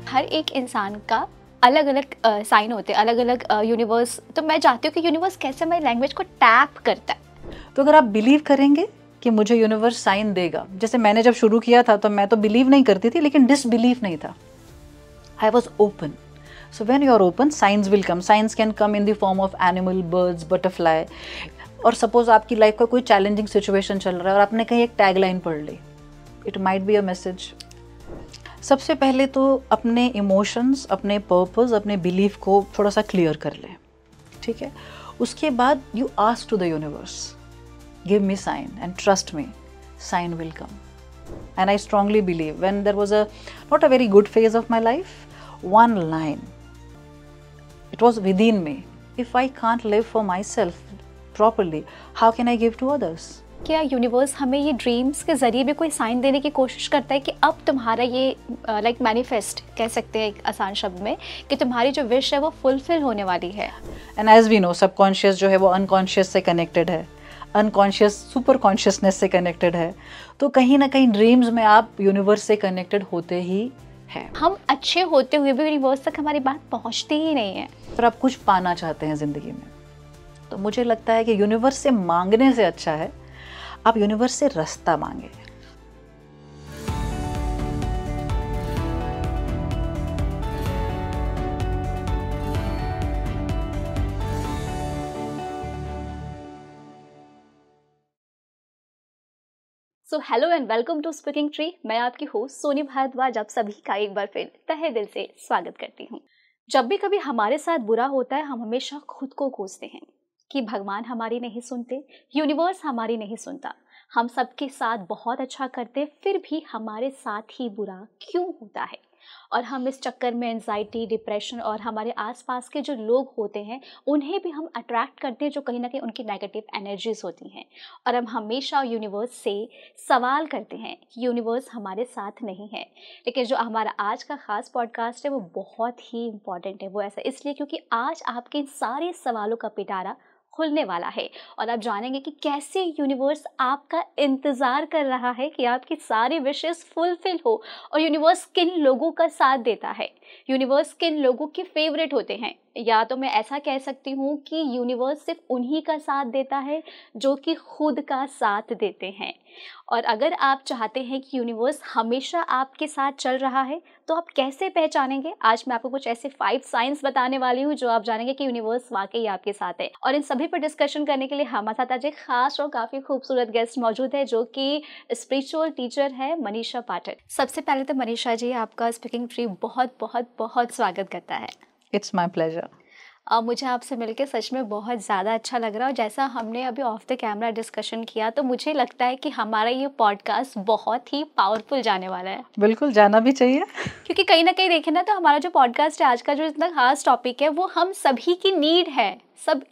हर एक इंसान का अलग अलग साइन होते हैं, अलग अलग यूनिवर्स। तो मैं चाहती हूँ कि यूनिवर्स कैसे हमारी लैंग्वेज को टैप करता है। तो अगर आप बिलीव करेंगे कि मुझे यूनिवर्स साइन देगा, जैसे मैंने जब शुरू किया था तो मैं तो बिलीव नहीं करती थी, लेकिन डिसबिलीव नहीं था। I was open. So when you are open, science will come. Science can come in the form of animal, birds, butterfly. और सपोज आपकी लाइफ का कोई चैलेंजिंग सिचुएशन चल रहा है और आपने कहीं एक टैगलाइन पढ़ ली, it might be a message. सबसे पहले तो अपने इमोशंस, अपने पर्पस, अपने बिलीफ को थोड़ा सा क्लियर कर लें, ठीक है। उसके बाद you ask to the universe, give me sign and trust me, sign will come. And I strongly believe when there was not a very good phase of my life, one line, it was within me. If I can't live for myself properly, how can I give to others? क्या universe हमें ये dreams के जरिए भी कोई sign देने की कोशिश करता है कि अब तुम्हारा ये लाइक मैनिफेस्ट कह सकते हैं एक आसान शब्द में, कि तुम्हारी जो विश है वो फुलफिल होने वाली है। And as we know, subconscious जो है वो अनकॉन्शियस से कनेक्टेड है, अनकॉन्शियस सुपर कॉन्शियसनेस से कनेक्टेड है। तो कहीं ना कहीं ड्रीम्स में आप यूनिवर्स से कनेक्टेड होते ही हैं। हम अच्छे होते हुए भी यूनिवर्स तक हमारी बात पहुंचती ही नहीं है। पर आप कुछ पाना चाहते हैं ज़िंदगी में, तो मुझे लगता है कि यूनिवर्स से मांगने से अच्छा है आप यूनिवर्स से रास्ता मांगे। So hello and welcome to Speaking Tree. मैं आपकी होस्ट सोनी भारद्वाज आप सभी का एक बार फिर तहे दिल से स्वागत करती हूँ। जब भी कभी हमारे साथ बुरा होता है, हम हमेशा खुद को कोसते हैं कि भगवान हमारी नहीं सुनते, यूनिवर्स हमारी नहीं सुनता, हम सबके साथ बहुत अच्छा करते फिर भी हमारे साथ ही बुरा क्यों होता है। और हम इस चक्कर में एंजाइटी, डिप्रेशन और हमारे आसपास के जो लोग होते हैं उन्हें भी हम अट्रैक्ट करते हैं, जो कहीं ना कहीं उनकी नेगेटिव एनर्जीज होती हैं। और हम हमेशा यूनिवर्स से सवाल करते हैं कि यूनिवर्स हमारे साथ नहीं है। लेकिन जो हमारा आज का ख़ास पॉडकास्ट है वो बहुत ही इम्पॉर्टेंट है। वो ऐसा इसलिए क्योंकि आज आपके इन सारे सवालों का पिटारा खुलने वाला है और आप जानेंगे कि कैसे यूनिवर्स आपका इंतज़ार कर रहा है कि आपकी सारी विशेस फुलफिल हो, और यूनिवर्स किन लोगों का साथ देता है, यूनिवर्स किन लोगों के फेवरेट होते हैं। या तो मैं ऐसा कह सकती हूँ कि यूनिवर्स सिर्फ उन्हीं का साथ देता है जो कि खुद का साथ देते हैं। और अगर आप चाहते हैं कि यूनिवर्स हमेशा आपके साथ चल रहा है तो आप कैसे पहचानेंगे, आज मैं आपको कुछ ऐसे 5 साइंस बताने वाली हूँ जो आप जानेंगे कि यूनिवर्स वाकई आपके साथ है। और इन सभी पर डिस्कशन करने के लिए हमारे साथ आज एक खास और काफ़ी खूबसूरत गेस्ट मौजूद है जो कि स्पिरिचुअल टीचर है, मनीषा पाठक। सबसे पहले तो मनीषा जी, आपका स्पीकिंग ट्री बहुत बहुत बहुत स्वागत करता है। It's my pleasure. मुझे आपसे मिलकर सच में बहुत ज़्यादा अच्छा लग रहा है। और जैसा हमने अभी ऑफ द कैमरा डिस्कशन किया तो मुझे लगता है कि हमारा ये पॉडकास्ट बहुत ही पावरफुल जाने वाला है। बिल्कुल, जाना भी चाहिए। क्योंकि कहीं ना कहीं देखें ना, तो हमारा जो पॉडकास्ट है आज का, जो इतना खास टॉपिक है, वो हम सभी की नीड है,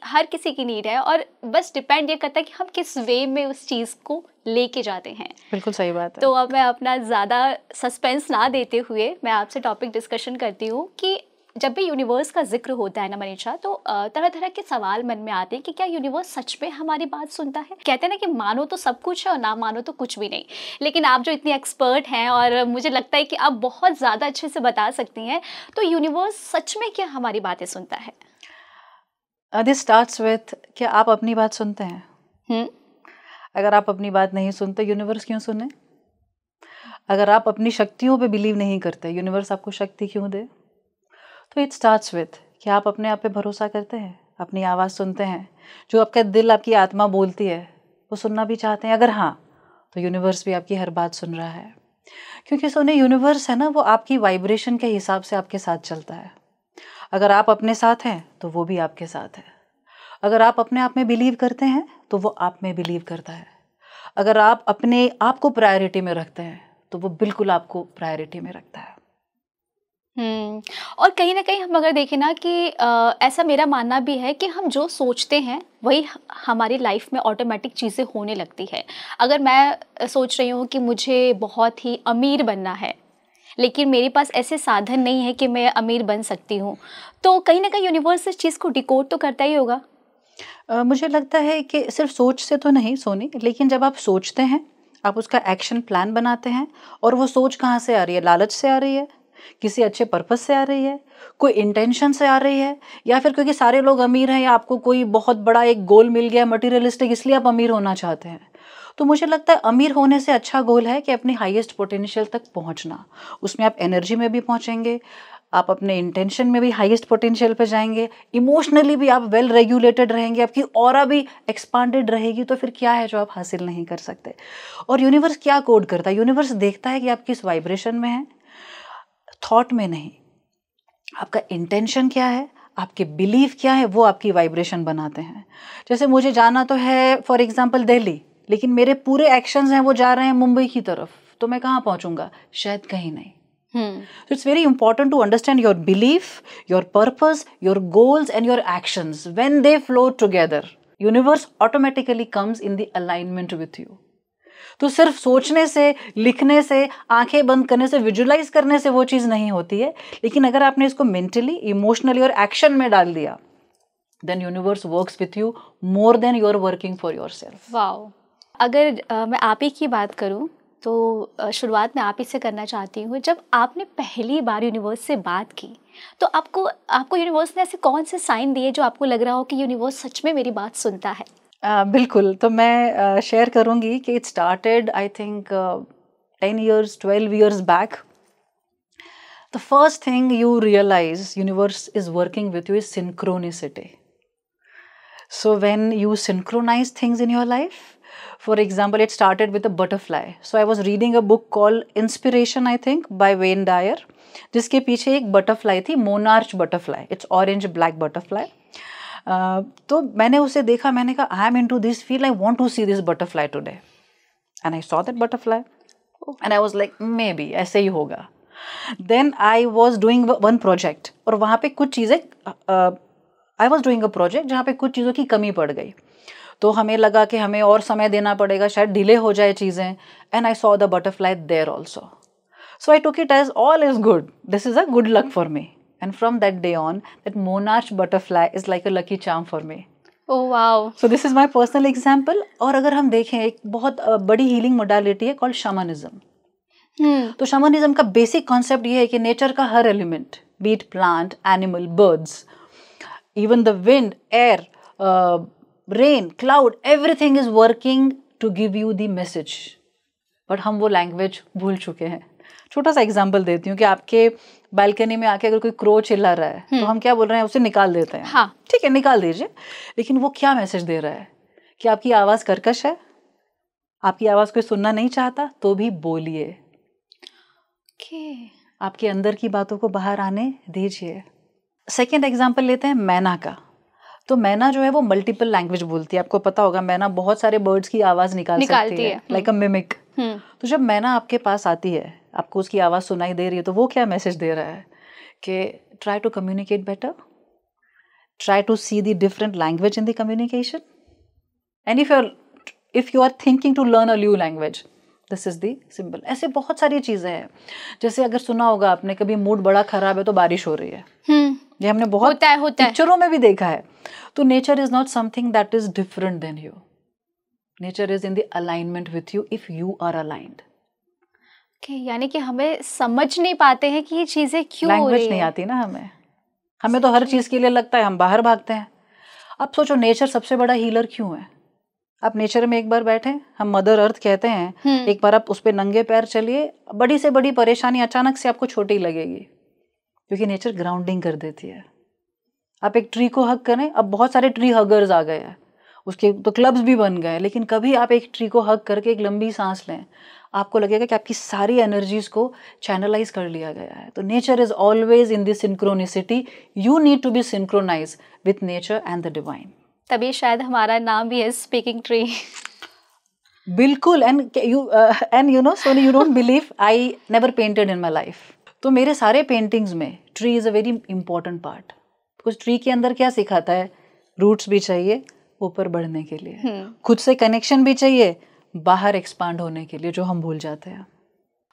हर किसी की नीड है। और बस डिपेंड ये करता है कि हम किस वे में उस चीज़ को लेके जाते हैं। बिल्कुल सही बात है। तो अब मैं अपना ज़्यादा सस्पेंस ना देते हुए मैं आपसे टॉपिक डिस्कशन करती हूँ कि जब भी यूनिवर्स का जिक्र होता है ना मनीषा, तो तरह तरह के सवाल मन में आते हैं कि क्या यूनिवर्स सच में हमारी बात सुनता है। कहते हैं ना कि मानो तो सब कुछ है और ना मानो तो कुछ भी नहीं। लेकिन आप जो इतनी एक्सपर्ट हैं और मुझे लगता है कि आप बहुत ज़्यादा अच्छे से बता सकती हैं, तो यूनिवर्स सच में क्या हमारी बातें सुनता है? दिस स्टार्ट्स विथ, क्या आप अपनी बात सुनते हैं? अगर आप अपनी बात नहीं सुनते, यूनिवर्स क्यों सुने? अगर आप अपनी शक्तियों पे बिलीव नहीं करते, यूनिवर्स आपको शक्ति क्यों दे? तो इट स्टार्ट्स विथ, कि आप अपने आप पे भरोसा करते हैं, अपनी आवाज़ सुनते हैं, जो आपका दिल, आपकी आत्मा बोलती है वो सुनना भी चाहते हैं। अगर हाँ, तो यूनिवर्स भी आपकी हर बात सुन रहा है। क्योंकि सोने, यूनिवर्स है ना, वो आपकी वाइब्रेशन के हिसाब से आपके साथ चलता है। अगर आप अपने साथ हैं तो वो भी आपके साथ है। अगर आप अपने आप में बिलीव करते हैं तो वो आप में बिलीव करता है। अगर आप अपने आप को प्रायोरिटी में रखते हैं तो वो बिल्कुल आपको प्रायोरिटी में रखता है। और कहीं ना कहीं हम अगर देखें ना कि ऐसा मेरा मानना भी है कि हम जो सोचते हैं वही हमारी लाइफ में ऑटोमेटिक चीज़ें होने लगती है। अगर मैं सोच रही हूँ कि मुझे बहुत ही अमीर बनना है, लेकिन मेरे पास ऐसे साधन नहीं है कि मैं अमीर बन सकती हूँ, तो कहीं ना कहीं यूनिवर्स इस चीज़ को डिकोड तो करता ही होगा। मुझे लगता है कि सिर्फ सोच से तो नहीं सोनी, लेकिन जब आप सोचते हैं, आप उसका एक्शन प्लान बनाते हैं, और वो सोच कहाँ से आ रही है? लालच से आ रही है, किसी अच्छे पर्पस से आ रही है, कोई इंटेंशन से आ रही है, या फिर क्योंकि सारे लोग अमीर हैं या आपको कोई बहुत बड़ा एक गोल मिल गया मटीरियलिस्टिक इसलिए आप अमीर होना चाहते हैं। तो मुझे लगता है अमीर होने से अच्छा गोल है कि अपनी हाईएस्ट पोटेंशियल तक पहुंचना। उसमें आप एनर्जी में भी पहुंचेंगे, आप अपने इंटेंशन में भी हाईएस्ट पोटेंशियल पे जाएंगे, इमोशनली भी आप वेल रेगुलेटेड रहेंगे, आपकी ऑरा भी एक्सपांडेड रहेगी। तो फिर क्या है जो आप हासिल नहीं कर सकते? और यूनिवर्स क्या कोड करता है? यूनिवर्स देखता है कि आप किस वाइब्रेशन में हैं, थॉट में नहीं। आपका इंटेंशन क्या है, आपके बिलीफ क्या है, वो आपकी वाइब्रेशन बनाते हैं। जैसे मुझे जाना तो है फॉर एग्जांपल दिल्ली, लेकिन मेरे पूरे एक्शंस हैं वो जा रहे हैं मुंबई की तरफ, तो मैं कहाँ पहुंचूंगा? शायद कहीं नहीं। So it's very important to understand your belief, your purpose, your goals and your actions. When they flow together, universe automatically comes in the alignment with you. तो सिर्फ सोचने से, लिखने से, आंखें बंद करने से, विजुलाइज करने से वो चीज़ नहीं होती है, लेकिन अगर आपने इसको मेंटली, इमोशनली और एक्शन में डाल दिया, then universe works with you more than you are working for yourself. Wow. अगर मैं आप ही की बात करूं तो शुरुआत में आप ही से करना चाहती हूँ। जब आपने पहली बार यूनिवर्स से बात की तो आपको यूनिवर्स ने ऐसे कौन से साइन दिए जो आपको लग रहा हो कि यूनिवर्स सच में मेरी बात सुनता है? बिल्कुल, तो मैं शेयर करूँगी कि it started I think 10 years 12 years back. The first thing you realize universe is working with you is synchronicity. So when you synchronize things in your life, for example, it started with a butterfly. So I was reading a book called Inspiration, I think, by Wayne Dyer, जिसके पीछे एक butterfly थी, monarch butterfly, it's orange black butterfly. तो मैंने उसे देखा, मैंने कहा I am into this field, I want to see this butterfly today, and I saw that butterfly and I was like maybe ऐसे ही होगा। Then I was doing one project, और वहाँ पे कुछ चीज़ें I was doing a project जहाँ पे कुछ चीज़ों की कमी पड़ गई, तो हमें लगा कि हमें और समय देना पड़ेगा, शायद डिले हो जाए चीज़ें, and I saw the butterfly there also. So I took it as all is good, this is a good luck for me, and from that day on that monarch butterfly is like a lucky charm for me. Oh wow. So this is my personal example. और अगर हम देखें, एक बहुत बड़ी healing modality है called shamanism. तो shamanism का बेसिक कॉन्सेप्ट ये है कि नेचर का हर element, be it plant, animal, birds, even the wind, air, rain, cloud, everything is working to give you the message. But हम वो लैंग्वेज भूल चुके हैं। छोटा सा एग्जांपल देती हूँ कि आपके बालकनी में आके अगर कोई क्रो चिल्ला रहा है तो हम क्या बोल रहे हैं? उसे निकाल देते हैं। हाँ, ठीक है, निकाल दीजिए, लेकिन वो क्या मैसेज दे रहा है? कि आपकी आवाज़ कर्कश है, आपकी आवाज़ कोई सुनना नहीं चाहता, तो भी बोलिए। आपके अंदर की बातों को बाहर आने दीजिए। सेकेंड एग्जाम्पल लेते हैं मैना का। तो मैना जो है वो मल्टीपल लैंग्वेज बोलती है। आपको पता होगा मैना बहुत सारे बर्ड्स की आवाज़ निकालती है, लाइक अ मिमिक। तो जब मैना आपके पास आती है, आपको उसकी आवाज़ सुनाई दे रही है, तो वो क्या मैसेज दे रहा है? कि try to communicate better, try to see the different language in the communication, and if you are thinking to learn a new language, this is the symbol. ऐसे बहुत सारी चीज़ें हैं। जैसे अगर सुना होगा आपने, कभी मूड बड़ा खराब है तो बारिश हो रही है, ये हमने बहुत पिक्चरों में भी देखा है। तो nature is not something that is different than you, nature is in the alignment with you if you are aligned. यानी कि हमें समझ नहीं पाते हैं कि ये चीजें क्यों हो रही है। लैंग्वेज नहीं आती ना हमें तो हर चीज के लिए लगता है हम बाहर भागते हैं। अब सोचो, नेचर सबसे बड़ा हीलर क्यों है? आप नेचर में एक बार बैठे, हम मदर अर्थ कहते हैं, एक बार आप उस पर नंगे पैर चलिए, बड़ी से बड़ी परेशानी अचानक से आपको छोटी लगेगी, क्योंकि नेचर ग्राउंडिंग कर देती है। आप एक ट्री को हग करें, अब बहुत सारे ट्री हगर्स आ गए हैं, उसके तो क्लब्स भी बन गए, लेकिन कभी आप एक ट्री को हग करके एक लंबी सांस लें, आपको लगेगा कि आपकी सारी एनर्जीज को चैनलाइज कर लिया गया है। तो nature is always in this synchronicity, you need to be synchronize with nature and the divine. तभी शायद हमारा नाम भी है स्पीकिंग ट्री। बिल्कुल। And you know Soni, you don't believe, I never painted in my life. तो मेरे सारे पेंटिंग्स में tree is a very important part, because tree के अंदर क्या सिखाता है? रूट्स भी चाहिए ऊपर बढ़ने के लिए, खुद से कनेक्शन भी चाहिए बाहर एक्सपांड होने के लिए, जो हम भूल जाते हैं।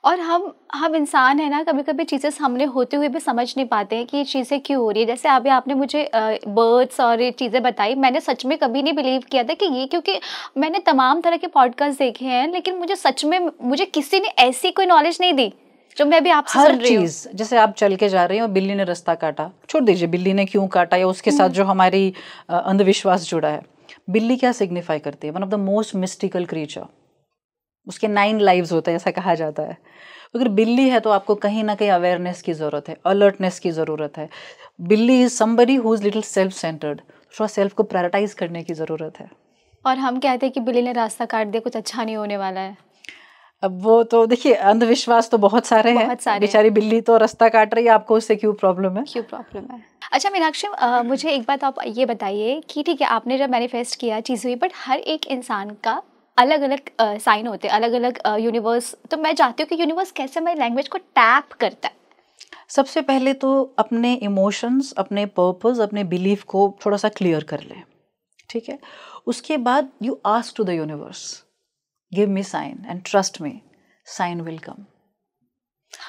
और हम इंसान है ना, कभी कभी चीज़ें सामने होते हुए भी समझ नहीं पाते हैं कि ये चीज़ें क्यों हो रही है। जैसे अभी आपने मुझे बर्ड्स और ये चीज़ें बताई, मैंने सच में कभी नहीं बिलीव किया था कि ये, क्योंकि मैंने तमाम तरह के पॉडकास्ट देखे हैं, लेकिन मुझे सच में मुझे किसी ने ऐसी कोई नॉलेज नहीं दी जो मैं भी आपसे हर सुन रही हूँ। चीज, जैसे आप चल के जा रहे हैं और बिल्ली ने रास्ता काटा, छोड़ दीजिए बिल्ली ने क्यों काटा या उसके साथ जो हमारी अंधविश्वास जुड़ा है। बिल्ली क्या सिग्निफाई करती है? One of the most mystical creature. उसके 9 लाइव्स होते हैं, ऐसा कहा जाता है। अगर बिल्ली है तो आपको कहीं ना कहीं अवेयरनेस की ज़रूरत है, अलर्टनेस की ज़रूरत है। बिल्ली is somebody who is little self centred, थोड़ा सेल्फ को प्रायोरिटाइज करने की ज़रूरत है। और हम कहते हैं कि बिल्ली ने रास्ता काट दिया, कुछ अच्छा नहीं होने वाला है। अब वो तो देखिए, अंधविश्वास तो बहुत सारे हैं। बेचारी बिल्ली तो रास्ता काट रही है, आपको उससे क्यों प्रॉब्लम है? क्यों प्रॉब्लम है? अच्छा मीनाक्षी, मुझे एक बात आप ये बताइए कि ठीक है आपने जब मैनिफेस्ट किया चीज़ हुई, बट हर एक इंसान का अलग अलग साइन होते हैं, अलग अलग यूनिवर्स। तो मैं चाहती हूँ कि यूनिवर्स कैसे हमारी लैंग्वेज को टैप करता है। सबसे पहले तो अपने इमोशंस, अपने पर्पस, अपने बिलीफ को थोड़ा सा क्लियर कर ले, ठीक है? उसके बाद you ask to the universe, give me sign and trust me, sign will come.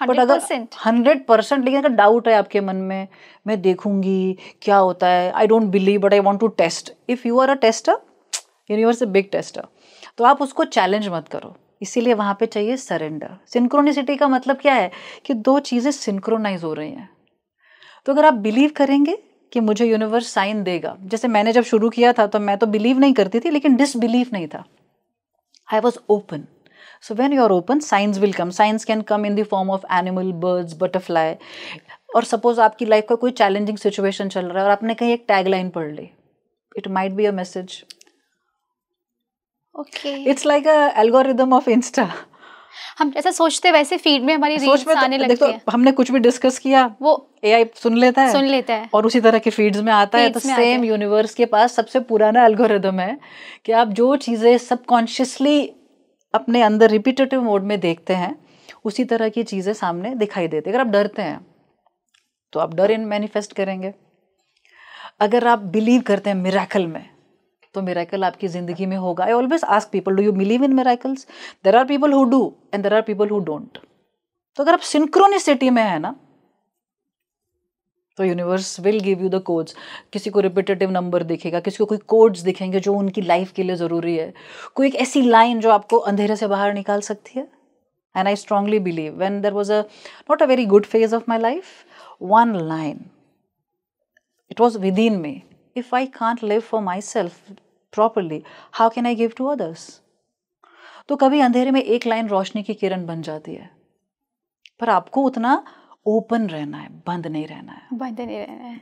100%। 100%। लेकिन अगर डाउट है आपके मन में, मैं देखूंगी क्या होता है, I don't believe but I want to test. If you are a tester, universe a big tester, तो आप उसको चैलेंज मत करो। इसीलिए वहां पे चाहिए सरेंडर। सिंक्रोनिसिटी का मतलब क्या है? कि दो चीजें सिंक्रोनाइज हो रही हैं। तो अगर आप बिलीव करेंगे कि मुझे यूनिवर्स साइन देगा, जैसे मैंने जब शुरू किया था तो मैं तो बिलीव नहीं करती थी, लेकिन डिसबिलीव नहीं था। I was open. So when you are open, signs will come. Signs can come in the form of animal, birds, butterfly. और suppose आपकी लाइफ का कोई चैलेंजिंग सिचुएशन चल रहा है और आपने कहीं एक टैगलाइन पढ़ ली, it might be a message. Okay. It's like a algorithm of Insta. हम जैसा सोचते वैसे फीड में हमारी रील्स आने लगती है। हमने कुछ भी डिस्कस किया, वो AI सुन लेता है और उसी तरह के फीड्स में आता है। तो सेम यूनिवर्स के पास सबसे पुराना एल्गोरिदम है कि आप जो चीजें सबकॉन्शियसली अपने अंदर रिपीटेटिव मोड में देखते हैं, उसी तरह की चीजें सामने दिखाई देती है। अगर आप डरते हैं तो आप डर इन मैनिफेस्ट करेंगे। अगर आप बिलीव करते हैं मिरेकल में, तो मिरेकल आपकी जिंदगी में होगा। I always ask people, do you believe in miracles? There are people who do and there are people who don't. तो अगर आप सिंक्रोनिसिटी में है ना, तो universe will give you the codes. किसी को रिपीटेटिव नंबर दिखेगा, किसी को कोई कोड्स दिखेंगे जो उनकी लाइफ के लिए ज़रूरी है, कोई एक ऐसी लाइन जो आपको अंधेरे से बाहर निकाल सकती है। And I strongly believe when there was not a very good phase of my life, one line, it was within me, if I can't live for myself properly, how can I give to others? तो कभी अंधेरे में एक line रोशनी की किरण बन जाती है, पर आपको उतना ओपन रहना है, बंद नहीं रहना है।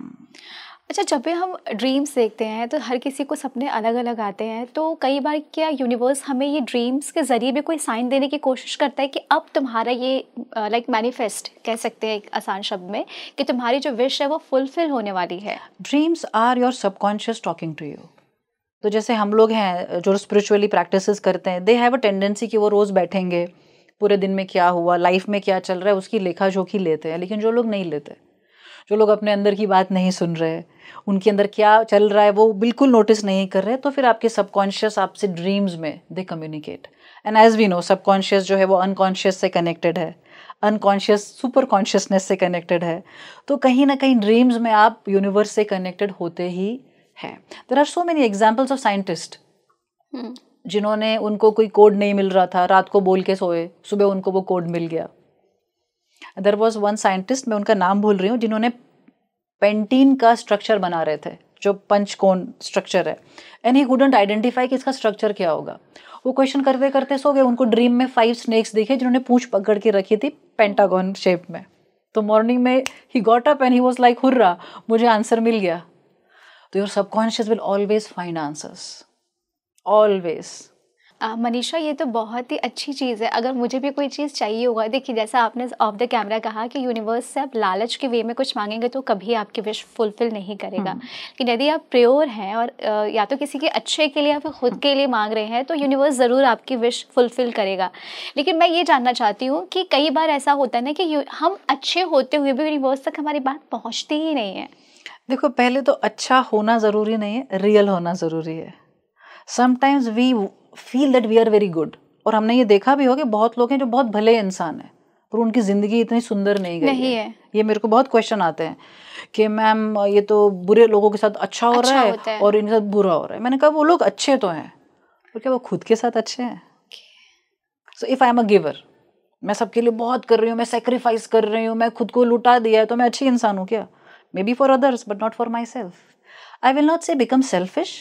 अच्छा, जब भी हम ड्रीम्स देखते हैं तो हर किसी को सपने अलग अलग आते हैं, तो कई बार क्या यूनिवर्स हमें ये ड्रीम्स के जरिए भी कोई साइन देने की कोशिश करता है कि अब तुम्हारा ये लाइक मैनिफेस्ट कह सकते हैं एक आसान शब्द में, कि तुम्हारी जो विश है वो फुलफिल होने वाली है? Dreams are your subconscious talking to you. तो जैसे हम लोग हैं जो स्पिरिचुअली प्रैक्टिसेस करते हैं, दे हैव अ टेंडेंसी कि वो रोज़ बैठेंगे, पूरे दिन में क्या हुआ, लाइफ में क्या चल रहा है, उसकी लेखा जोखी लेते हैं। लेकिन जो लोग नहीं लेते, जो लोग अपने अंदर की बात नहीं सुन रहे, उनके अंदर क्या चल रहा है वो बिल्कुल नोटिस नहीं कर रहे, तो फिर आपके सबकॉन्शियस आपसे ड्रीम्स में they communicate. And as we know, subconscious जो है वो अनकॉन्शियस से कनेक्टेड है, अनकॉन्शियस सुपर कॉन्शियसनेस से कनेक्टेड है। तो कहीं ना कहीं ड्रीम्स में आप यूनिवर्स से कनेक्टेड होते ही हैं। There are so many examples of scientist जिन्होंने, उनको कोई कोड नहीं मिल रहा था, रात को बोल के सोए, सुबह उनको वो कोड मिल गया। देयर वाज वन साइंटिस्ट, मैं उनका नाम भूल रही हूँ, जिन्होंने पेंटीन का स्ट्रक्चर बना रहे थे, जो पंचकोण स्ट्रक्चर है, एंड ही कुडंट आइडेंटिफाई कि इसका स्ट्रक्चर क्या होगा। वो क्वेश्चन करते करते सो गए। उनको ड्रीम में 5 स्नेक्स दिखे जिन्होंने पूंछ पकड़ के रखी थी पेंटागन शेप में। तो मॉर्निंग में he got up and he was like, hurrah, मुझे आंसर मिल गया। तो your subconscious will always find answers, always. Manisha, ये तो बहुत ही अच्छी चीज़ है। अगर मुझे भी कोई चीज़ चाहिए होगा, देखिए जैसा आपने ऑफ द कैमरा कहा कि यूनिवर्स से आप लालच के वे में कुछ मांगेंगे तो कभी आपकी विश फुलफिल नहीं करेगा। लेकिन यदि आप प्योर हैं और या तो किसी के अच्छे के लिए या फिर खुद के लिए मांग रहे हैं, तो यूनिवर्स ज़रूर आपकी विश फुलफिल करेगा। लेकिन मैं ये जानना चाहती हूँ कि कई बार ऐसा होता है ना कि हम अच्छे होते हुए भी यूनिवर्स तक हमारी बात पहुँचती ही नहीं है। देखो, पहले तो अच्छा होना ज़रूरी नहीं है, रियल होना ज़रूरी है। Sometimes we feel that we are very good, और हमने ये देखा भी हो कि बहुत लोग हैं जो बहुत भले इंसान हैं पर उनकी ज़िंदगी इतनी सुंदर नहीं गई है। ये मेरे को बहुत क्वेश्चन आते हैं कि मैम ये तो बुरे लोगों के साथ अच्छा हो रहा है और इनके साथ बुरा हो रहा है। मैंने कहा वो लोग अच्छे तो हैं, तो क्या वो खुद के साथ अच्छे हैं? So if I am a giver, मैं सबके लिए बहुत कर रही हूँ, मैं सेक्रीफाइस कर रही हूँ, मैं खुद को लुटा दिया है, तो मैं अच्छी इंसान हूँ क्या? May be for others but not for myself. I will not say become selfish,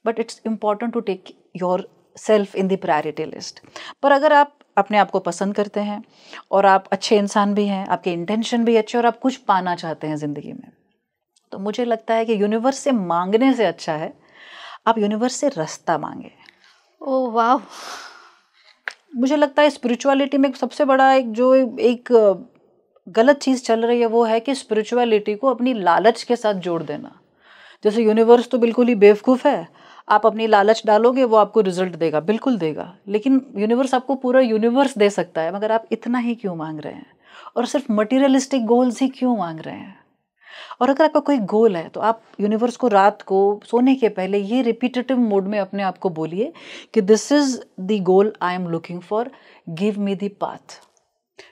but it's important to take yourself in the priority list. पर अगर आप अपने आप को पसंद करते हैं और आप अच्छे इंसान भी हैं, आपके इंटेंशन भी अच्छे और आप कुछ पाना चाहते हैं ज़िंदगी में, तो मुझे लगता है कि यूनिवर्स से मांगने से अच्छा है आप यूनिवर्स से रास्ता मांगे. ओह वाह. मुझे लगता है स्पिरिचुअलिटी में सबसे बड़ा एक गलत चीज़ चल रही है वो है कि स्पिरिचुअलिटी को अपनी लालच के साथ जोड़ देना. जैसे यूनिवर्स तो बिल्कुल ही बेवकूफ़ है, आप अपनी लालच डालोगे वो आपको रिजल्ट देगा, बिल्कुल देगा, लेकिन यूनिवर्स आपको पूरा यूनिवर्स दे सकता है, मगर आप इतना ही क्यों मांग रहे हैं और सिर्फ मटीरियलिस्टिक गोल्स ही क्यों मांग रहे हैं? और अगर आपका कोई गोल है तो आप यूनिवर्स को रात को सोने के पहले ये रिपीटेटिव मोड में अपने आप को बोलिए कि this is the goal I am looking for, give me the path,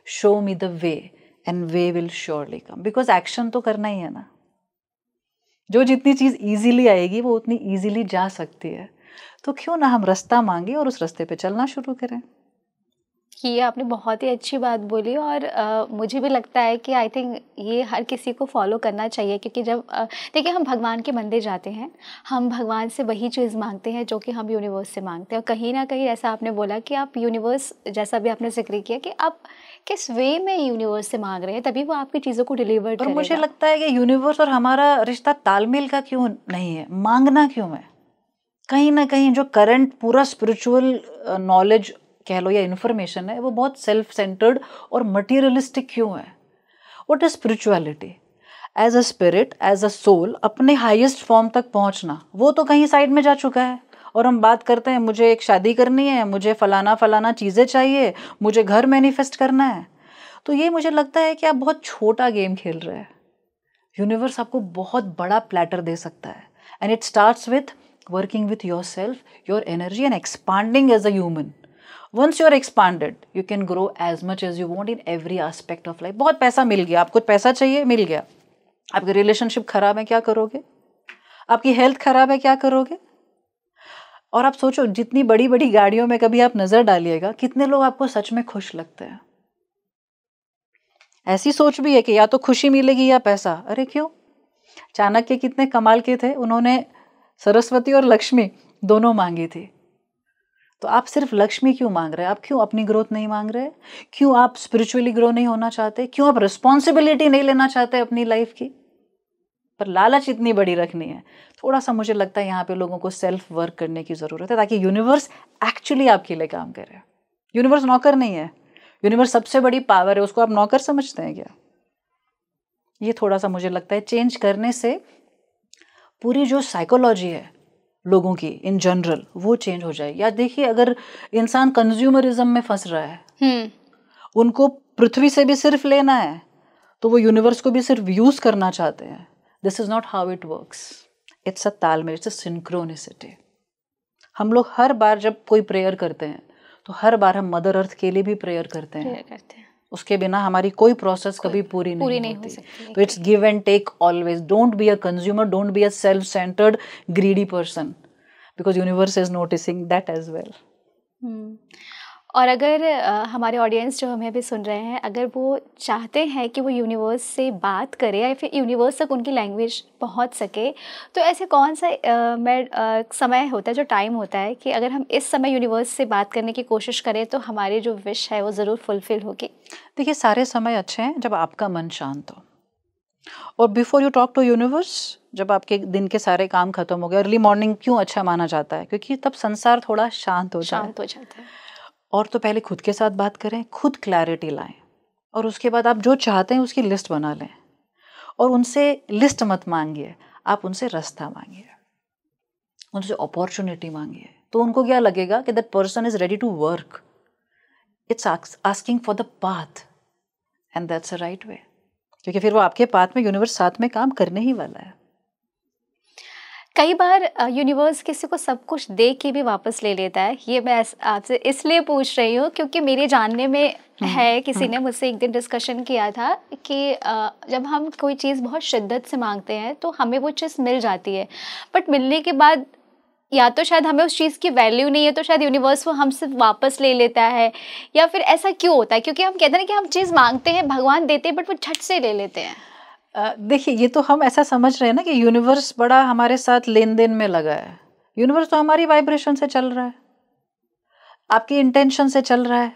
show me the way and way will surely come. Because action तो करना ही है ना. जो जितनी चीज़ ईजीली आएगी वो उतनी ईजीली जा सकती है, तो क्यों ना हम रास्ता मांगे और उस रास्ते पे चलना शुरू करें. ये आपने बहुत ही अच्छी बात बोली और मुझे भी लगता है कि आई थिंक ये हर किसी को फॉलो करना चाहिए, क्योंकि जब देखिए हम भगवान के मंदिर जाते हैं, हम भगवान से वही चीज़ मांगते हैं जो कि हम यूनिवर्स से मांगते हैं. और कहीं ना कहीं ऐसा आपने बोला कि आप यूनिवर्स, जैसा भी आपने जिक्र किया कि आप किस वे में यूनिवर्स से मांग रहे हैं, तभी वो आपकी चीज़ों को डिलीवर करेगा. और मुझे लगता है कि यूनिवर्स और हमारा रिश्ता तालमेल का क्यों नहीं है, मांगना क्यों है? कहीं ना कहीं जो करंट पूरा स्पिरिचुअल नॉलेज कह लो या इन्फॉर्मेशन है वो बहुत सेल्फ सेंटर्ड और मटीरियलिस्टिक क्यों है? What is spirituality? As a spirit, as a soul, अपने हाईएस्ट फॉर्म तक पहुंचना, वो तो कहीं साइड में जा चुका है. और हम बात करते हैं मुझे एक शादी करनी है, मुझे फलाना फलाना चीज़ें चाहिए, मुझे घर मैनिफेस्ट करना है. तो ये मुझे लगता है कि आप बहुत छोटा गेम खेल रहे हैं. यूनिवर्स आपको बहुत बड़ा प्लेटर दे सकता है, and it starts with working with yourself, your energy and expanding as a human. Once you're expanded, you can grow as much as you want in every aspect of life. बहुत पैसा मिल गया, आपको पैसा चाहिए, मिल गया. आपकी relationship खराब है, क्या करोगे? आपकी हेल्थ खराब है, क्या करोगे? और आप सोचो जितनी बड़ी बड़ी गाड़ियों में कभी आप नजर डालिएगा, कितने लोग आपको सच में खुश लगते हैं. ऐसी सोच भी है कि या तो खुशी मिलेगी या पैसा. अरे क्यों? चाणक्य कितने कमाल के थे, उन्होंने सरस्वती और लक्ष्मी दोनों मांगी थी. तो आप सिर्फ लक्ष्मी क्यों मांग रहे हैं? आप क्यों अपनी ग्रोथ नहीं मांग रहे? क्यों आप स्पिरिचुअली ग्रो नहीं होना चाहते? क्यों आप रिस्पॉन्सिबिलिटी नहीं लेना चाहते अपनी लाइफ की? पर लालच इतनी बड़ी रखनी है. थोड़ा सा मुझे लगता है यहाँ पे लोगों को सेल्फ वर्क करने की ज़रूरत है, ताकि यूनिवर्स एक्चुअली आपके लिए काम करे. यूनिवर्स नौकर नहीं है, यूनिवर्स सबसे बड़ी पावर है. उसको आप नौकर समझते हैं क्या? ये थोड़ा सा मुझे लगता है चेंज करने से पूरी जो साइकोलॉजी है लोगों की इन जनरल वो चेंज हो जाएगी. या देखिए, अगर इंसान कंज्यूमरिज्म में फंस रहा है, उनको पृथ्वी से भी सिर्फ लेना है, तो वो यूनिवर्स को भी सिर्फ यूज करना चाहते हैं. This is not how it works. It's a तालमेल, इट्स अ सिंक्रोनिसिटी. हम लोग हर बार जब कोई प्रेयर करते हैं तो हर बार हम मदर अर्थ के लिए भी प्रेयर करते हैं. उसके बिना हमारी कोई प्रोसेस कभी पूरी नहीं होती. तो it's give and take always. Don't be a consumer, don't be a self centered greedy person, because universe is noticing that as well. और अगर हमारे ऑडियंस जो हमें भी सुन रहे हैं, अगर वो चाहते हैं कि वो यूनिवर्स से बात करें या फिर यूनिवर्स तक उनकी लैंग्वेज पहुंच सके, तो ऐसे कौन सा समय होता है, जो टाइम होता है कि अगर हम इस समय यूनिवर्स से बात करने की कोशिश करें तो हमारी जो विश है वो ज़रूर फुलफिल होगी? देखिए, सारे समय अच्छे हैं जब आपका मन शांत हो. और before you talk to universe, जब आपके दिन के सारे काम खत्म हो गए, अर्ली मॉर्निंग क्यों अच्छा माना जाता है? क्योंकि तब संसार थोड़ा शांत हो जाता है. और तो पहले खुद के साथ बात करें, खुद क्लैरिटी लाएं, और उसके बाद आप जो चाहते हैं उसकी लिस्ट बना लें. और उनसे लिस्ट मत मांगिए, आप उनसे रास्ता मांगिए, उनसे अपॉर्चुनिटी मांगिए. तो उनको क्या लगेगा कि that person is ready to work. It's asking for the path, and that's a right way. क्योंकि फिर वो आपके पाथ में यूनिवर्स साथ में काम करने ही वाला है. कई बार यूनिवर्स किसी को सब कुछ दे के भी वापस ले लेता है. ये मैं आपसे इसलिए पूछ रही हूँ क्योंकि मेरे जानने में है, किसी ने मुझसे एक दिन डिस्कशन किया था कि जब हम कोई चीज़ बहुत शिद्दत से मांगते हैं तो हमें वो चीज़ मिल जाती है, बट मिलने के बाद या तो शायद हमें उस चीज़ की वैल्यू नहीं है तो शायद यूनिवर्स वो हमसे वापस ले लेता है, या फिर ऐसा क्यों होता है? क्योंकि हम कहते हैं ना कि हम चीज़ मांगते हैं, भगवान देते हैं, बट वो झट से ले लेते हैं। देखिए, ये तो हम ऐसा समझ रहे हैं ना कि यूनिवर्स बड़ा हमारे साथ लेन देन में लगा है। यूनिवर्स तो हमारी वाइब्रेशन से चल रहा है, आपकी इंटेंशन से चल रहा है।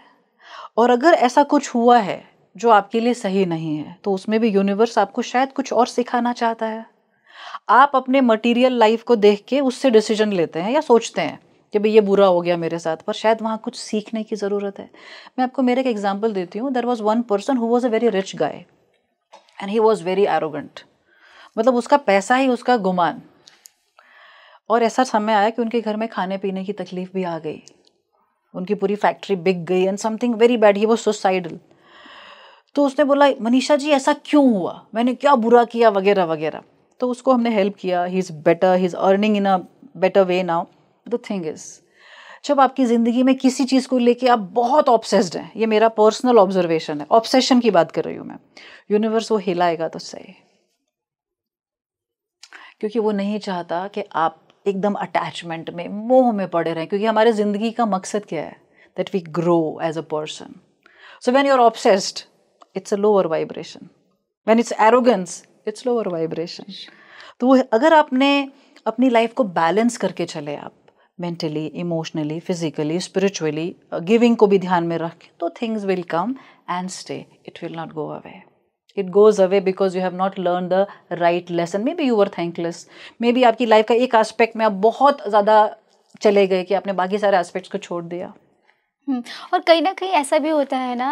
और अगर ऐसा कुछ हुआ है जो आपके लिए सही नहीं है, तो उसमें भी यूनिवर्स आपको शायद कुछ और सिखाना चाहता है। आप अपने मटेरियल लाइफ को देख के उससे डिसीजन लेते हैं या सोचते हैं कि भाई ये बुरा हो गया मेरे साथ, पर शायद वहाँ कुछ सीखने की ज़रूरत है। मैं आपको मेरे एक एग्जांपल देती हूँ। There was one person who was a very rich guy and he was very arrogant. मतलब उसका पैसा ही उसका गुमान। और ऐसा समय आया कि उनके घर में खाने पीने की तकलीफ भी आ गई, उनकी पूरी फैक्ट्री बिक गई and something very bad, he was suicidal. तो उसने बोला, मनीषा जी ऐसा क्यों हुआ, मैंने क्या बुरा किया, वगैरह वगैरह। तो उसको हमने हेल्प किया, he is better, he is earning in a better way now. The thing is, जब आपकी ज़िंदगी में किसी चीज़ को लेके आप बहुत ऑब्सेस्ड हैं, ये मेरा पर्सनल ऑब्जर्वेशन है, ऑब्सेशन की बात कर रही हूँ मैं, यूनिवर्स वो हिलाएगा तो सही, क्योंकि वो नहीं चाहता कि आप एकदम अटैचमेंट में, मोह में पड़े रहें। क्योंकि हमारे ज़िंदगी का मकसद क्या है? That we grow as a person. So when you are obsessed, it's a lower vibration. When it's arrogance, it's lower vibration. तो अगर आपने अपनी लाइफ को बैलेंस करके चले, आप mentally, emotionally, physically, spiritually, giving को भी ध्यान में रखें, तो things will come and stay, it will not go away. It goes away because you have not learned the right lesson. Maybe you were thankless. Maybe आपकी life का एक aspect में आप बहुत ज़्यादा चले गए कि आपने बाकी सारे एस्पेक्ट्स को छोड़ दिया। और कहीं ना कहीं ऐसा भी होता है ना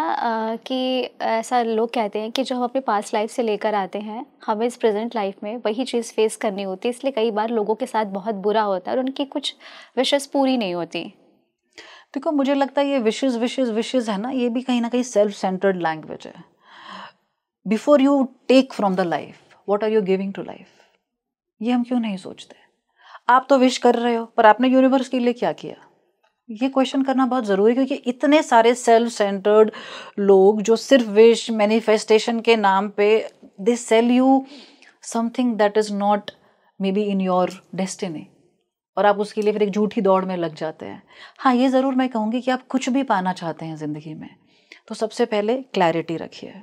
कि ऐसा लोग कहते हैं कि जो हम अपने पास्ट लाइफ से लेकर आते हैं, हमें इस प्रेजेंट लाइफ में वही चीज़ फेस करनी होती है, इसलिए कई बार लोगों के साथ बहुत बुरा होता है और उनकी कुछ विशेस पूरी नहीं होती। देखो, मुझे लगता है ये विशेज़ है ना, ये भी कहीं ना कहीं सेल्फ सेंटर्ड लैंग्वेज है। Before you take from the life, what are you giving to life, ये हम क्यों नहीं सोचते? आप तो विश कर रहे हो, पर आपने यूनिवर्स के लिए क्या किया? ये क्वेश्चन करना बहुत ज़रूरी है, क्योंकि इतने सारे सेल्फ सेंटर्ड लोग जो सिर्फ विश मैनिफेस्टेशन के नाम पे they sell you something that is not may be in your destiny, और आप उसके लिए फिर एक झूठी दौड़ में लग जाते हैं। हाँ, ये ज़रूर मैं कहूँगी कि आप कुछ भी पाना चाहते हैं ज़िंदगी में, तो सबसे पहले क्लैरिटी रखिए,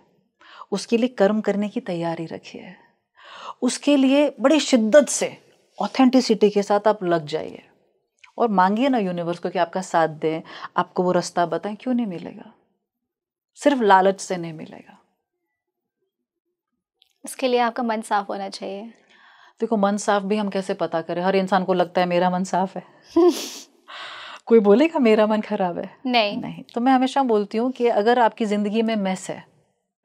उसके लिए कर्म करने की तैयारी रखिए, उसके लिए बड़ी शिद्दत से ऑथेंटिसिटी के साथ आप लग जाइए और मांगिए ना यूनिवर्स को कि आपका साथ दें, आपको वो रास्ता बताएं। क्यों नहीं मिलेगा? सिर्फ लालच से नहीं मिलेगा। उसके लिए आपका मन साफ होना चाहिए। देखो, मन साफ भी हम कैसे पता करें? हर इंसान को लगता है मेरा मन साफ है। कोई बोलेगा मेरा मन खराब है? नहीं। तो मैं हमेशा बोलती हूँ कि अगर आपकी जिंदगी में मेस है,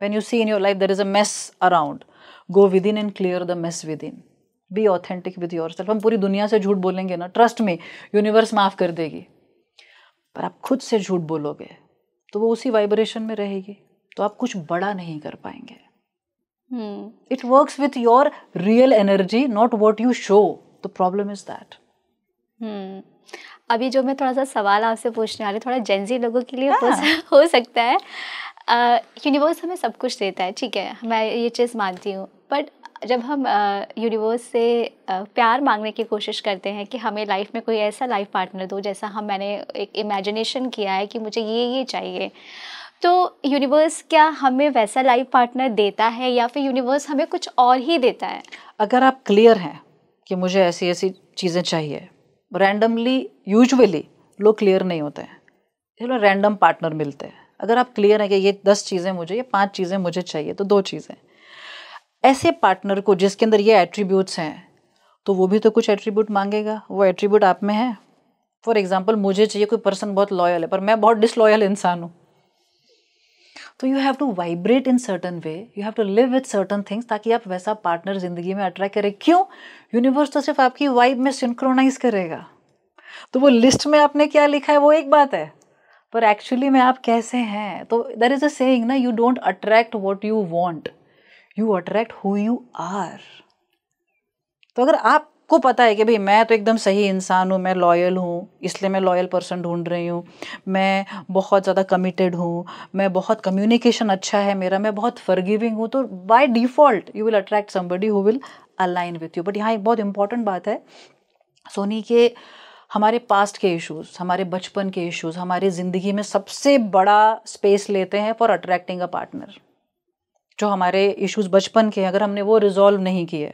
when you see in your life there is a mess around, go within and clear the mess within. Be authentic with yourself. हम पूरी दुनिया से झूठ बोलेंगे ना, ट्रस्ट में यूनिवर्स माफ कर देगी, पर आप खुद से झूठ बोलोगे तो वो उसी वाइब्रेशन में रहेगी, तो आप कुछ बड़ा नहीं कर पाएंगे। It works with your real energy, not what you show. The problem is that. अभी जो मैं थोड़ा सा सवाल आपसे पूछने वाली, थोड़ा जेंजी लोगों के लिए हो सकता है। यूनिवर्स हमें सब कुछ देता है, ठीक है, मैं ये चीज़ मानती हूँ, बट जब हम यूनिवर्स से प्यार मांगने की कोशिश करते हैं कि हमें लाइफ में कोई ऐसा लाइफ पार्टनर दो, जैसा मैंने एक इमेजिनेशन किया है कि मुझे ये चाहिए, तो यूनिवर्स क्या हमें वैसा लाइफ पार्टनर देता है या फिर यूनिवर्स हमें कुछ और ही देता है? अगर आप क्लियर हैं कि मुझे ऐसी ऐसी चीज़ें चाहिए, रैंडमली यूजुअली लोग क्लियर नहीं होते हैं, चलो रैंडम पार्टनर मिलते हैं। अगर आप क्लियर हैं कि ये 10 चीज़ें मुझे, ये 5 चीज़ें मुझे चाहिए, तो 2 चीज़ें, ऐसे पार्टनर को जिसके अंदर ये एट्रीब्यूट्स हैं, तो वो भी तो कुछ एट्रीब्यूट मांगेगा, वो एट्रीब्यूट आप में है। फॉर एग्जाम्पल, मुझे चाहिए कोई पर्सन बहुत लॉयल है, पर मैं बहुत डिसलॉयल इंसान हूँ, तो you have to vibrate in certain way, you have to live with certain things, ताकि आप वैसा पार्टनर जिंदगी में अट्रैक्ट करें। क्यों? यूनिवर्स तो सिर्फ आपकी वाइब में सिंक्रोनाइज करेगा। तो वो लिस्ट में आपने क्या लिखा है वो एक बात है, पर एक्चुअली में आप कैसे हैं। तो देयर इज अ सेइंग ना, you don't attract what you want, you attract who you are. तो अगर आपको पता है कि भाई मैं तो एकदम सही इंसान हूँ, मैं लॉयल हूँ, इसलिए मैं लॉयल पर्सन ढूंढ रही हूँ, मैं बहुत ज़्यादा कमिटेड हूँ, मैं बहुत कम्युनिकेशन अच्छा है मेरा, मैं बहुत फॉरगिविंग हूँ, तो by default you will attract somebody who will align with you. But यहाँ एक बहुत इंपॉर्टेंट बात है सोनी, के हमारे पास्ट के इश्यूज, हमारे बचपन के इश्यूज हमारी ज़िंदगी में सबसे बड़ा स्पेस लेते हैं फॉर अट्रैक्टिंग अ पार्टनर। जो हमारे इश्यूज बचपन के हैं, अगर हमने वो रिजॉल्व नहीं किए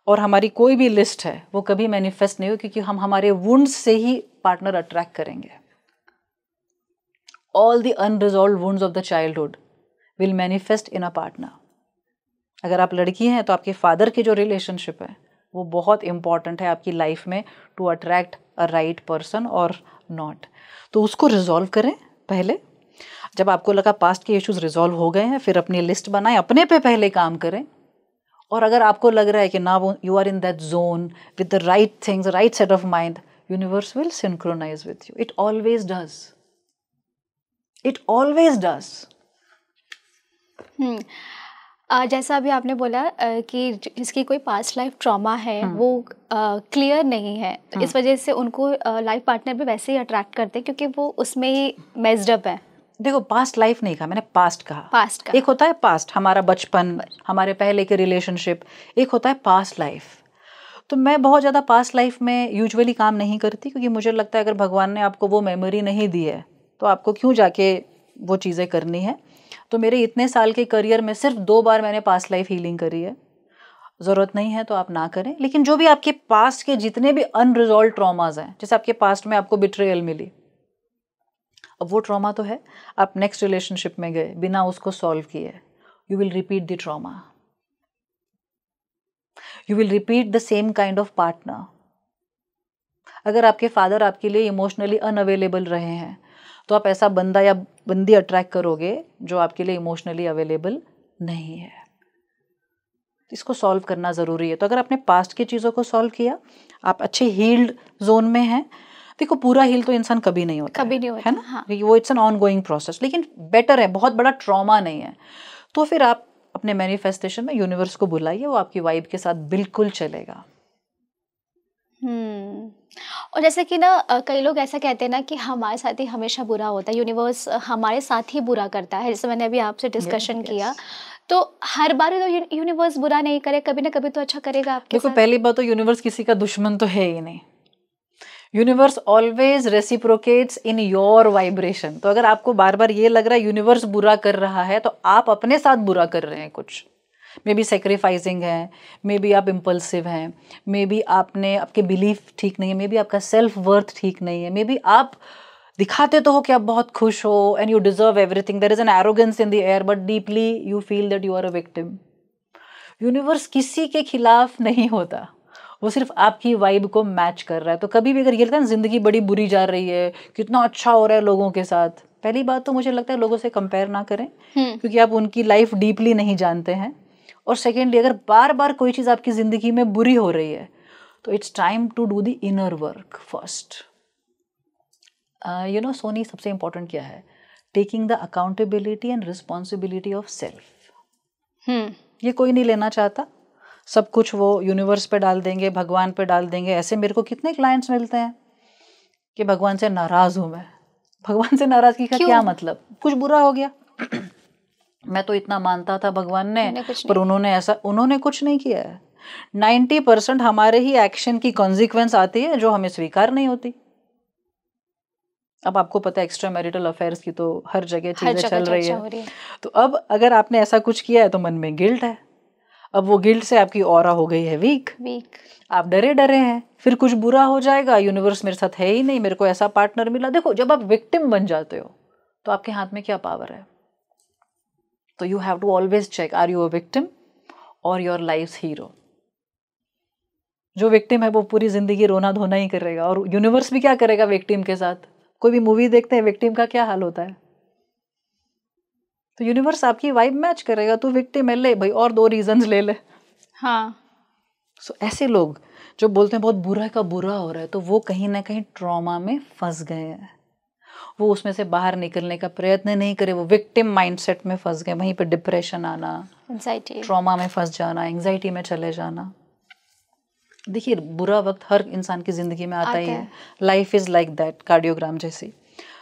और हमारी कोई भी लिस्ट है, वो कभी मैनिफेस्ट नहीं हो, क्योंकि हम हमारे वुंड्स से ही पार्टनर अट्रैक्ट करेंगे। All the unresolved wounds of the childhood will manifest in a partner. अगर आप लड़की हैं तो आपके फादर की जो रिलेशनशिप है वो बहुत इंपॉर्टेंट है आपकी लाइफ में, to attract a right person और नॉट। तो उसको रिजॉल्व करें पहले। जब आपको लगा पास्ट के इश्यूज रिजॉल्व हो गए हैं, फिर अपनी लिस्ट बनाएं, अपने पे पहले काम करें। और अगर आपको लग रहा है कि ना वो you are in that zone with the right things, right set of mind, universe will synchronize with you. It always does, it always does. जैसा अभी आपने बोला कि जिसकी कोई पास्ट लाइफ ट्रॉमा है वो क्लियर नहीं है, तो इस वजह से उनको लाइफ पार्टनर भी वैसे ही अट्रैक्ट करते हैं क्योंकि वो उसमें ही मेस्ड अप है। देखो, पास्ट लाइफ नहीं कहा मैंने, पास्ट कहा। पास्ट का एक होता है पास्ट, हमारा बचपन, हमारे पहले के रिलेशनशिप। एक होता है पास्ट लाइफ। तो मैं बहुत ज़्यादा पास्ट लाइफ में यूजुअली काम नहीं करती, क्योंकि मुझे लगता है अगर भगवान ने आपको वो मेमोरी नहीं दी है तो आपको क्यों जाके वो चीज़ें करनी है। तो मेरे इतने साल के करियर में सिर्फ 2 बार मैंने पास्ट लाइफ हीलिंग करी है। ज़रूरत नहीं है तो आप ना करें। लेकिन जो भी आपके पास्ट के जितने भी अनरिजॉल्व ट्रॉमाज हैं, जैसे आपके पास्ट में आपको बिट्रेयल मिली, अब वो ट्रॉमा तो है, आप नेक्स्ट रिलेशनशिप में गए बिना उसको सॉल्व किए, you will repeat the trauma, you will repeat the same kind of partner. अगर आपके फादर आपके लिए इमोशनली अनअवेलेबल रहे हैं तो आप ऐसा बंदा या बंदी अट्रैक्ट करोगे जो आपके लिए इमोशनली अवेलेबल नहीं है। इसको सॉल्व करना ज़रूरी है। तो अगर आपने पास्ट की चीज़ों को सॉल्व किया, आप अच्छे हील्ड जोन में हैं। देखो, पूरा हील तो इंसान कभी नहीं होता, कभी नहीं होता है ना। हाँ। वो it's an on going process, लेकिन बेटर है, बहुत बड़ा ट्रॉमा नहीं है। तो फिर आप अपने मैनिफेस्टेशन में यूनिवर्स को बुलाइए, वो आपकी वाइब के साथ बिल्कुल चलेगा। और जैसे कि ना कई लोग ऐसा कहते हैं ना कि हमारे साथ ही हमेशा बुरा होता है, यूनिवर्स हमारे साथ ही बुरा करता है। जैसे मैंने अभी आपसे डिस्कशन किया, तो हर बार तो यूनिवर्स बुरा नहीं करे, कभी ना कभी तो अच्छा करेगा आपके देखो, साथ। पहली बात तो यूनिवर्स किसी का दुश्मन तो है ही नहीं। Universe always reciprocates in your vibration. तो अगर आपको बार बार ये लग रहा है यूनिवर्स बुरा कर रहा है, तो आप अपने साथ बुरा कर रहे हैं कुछ। मे बी सेक्रीफाइसिंग है, मे बी आप इम्पल्सिव हैं, मे बी आपके बिलीफ ठीक नहीं है, मे बी आपका सेल्फ वर्थ ठीक नहीं है, मे बी आप दिखाते तो हो कि आप बहुत खुश हो and you deserve everything, there is an arrogance in the air, but deeply you feel that you are a victim. Universe किसी के खिलाफ नहीं होता, वो सिर्फ आपकी वाइब को मैच कर रहा है। तो कभी भी अगर ये लगता है ना जिंदगी बड़ी बुरी जा रही है, कितना अच्छा हो रहा है लोगों के साथ, पहली बात तो मुझे लगता है लोगों से कंपेयर ना करें, क्योंकि आप उनकी लाइफ डीपली नहीं जानते हैं। और सेकेंडली, अगर बार बार कोई चीज़ आपकी ज़िंदगी में बुरी हो रही है तो it's time to do the inner work first. You know Soni, सबसे इंपॉर्टेंट क्या है? Taking the accountability and responsibility of self. ये कोई नहीं लेना चाहता, सब कुछ वो यूनिवर्स पे डाल देंगे, भगवान पे डाल देंगे। ऐसे मेरे को कितने क्लाइंट्स मिलते हैं कि भगवान से नाराज़ हूँ मैं। भगवान से नाराज़गी का क्या मतलब? कुछ बुरा हो गया मैं तो इतना मानता था भगवान ने, पर उन्होंने कुछ नहीं किया है। 90% हमारे ही एक्शन की कॉन्सिक्वेंस आती है जो हमें स्वीकार नहीं होती। अब आपको पता है एक्स्ट्रा मैरिटल अफेयर्स की तो हर जगह चीज़ें चल रही है। तो अब अगर आपने ऐसा कुछ किया है तो मन में गिल्ट है। अब वो गिल्ट से आपकी ऑरा हो गई है वीक। आप डरे डरे हैं, फिर कुछ बुरा हो जाएगा, यूनिवर्स मेरे साथ है ही नहीं, मेरे को ऐसा पार्टनर मिला। देखो, जब आप विक्टिम बन जाते हो तो आपके हाथ में क्या पावर है? तो you have to always check, are you a victim और योर लाइफ हीरो। जो विक्टिम है वो पूरी जिंदगी रोना धोना ही करेगा, और यूनिवर्स भी क्या करेगा विक्टिम के साथ? कोई भी मूवी देखते हैं, विक्टिम का क्या हाल होता है? तो यूनिवर्स आपकी वाइब मैच करेगा। तू विक्टिम है, ले भाई और 2 रीजंस ले ले। हाँ। सो ऐसे लोग जो बोलते हैं बहुत बुरा का बुरा हो रहा है, तो वो कहीं ना कहीं ट्रॉमा में फंस गए हैं। वो उसमें से बाहर निकलने का प्रयत्न नहीं करे, वो विक्टिम माइंडसेट में फंस गए। वहीं पे डिप्रेशन आना, एंजाइटी, ट्रॉमा में फंस जाना, एंजाइटी में चले जाना। देखिए, बुरा वक्त हर इंसान की ज़िंदगी में आता ही है। Life is like that, cardiogram जैसी।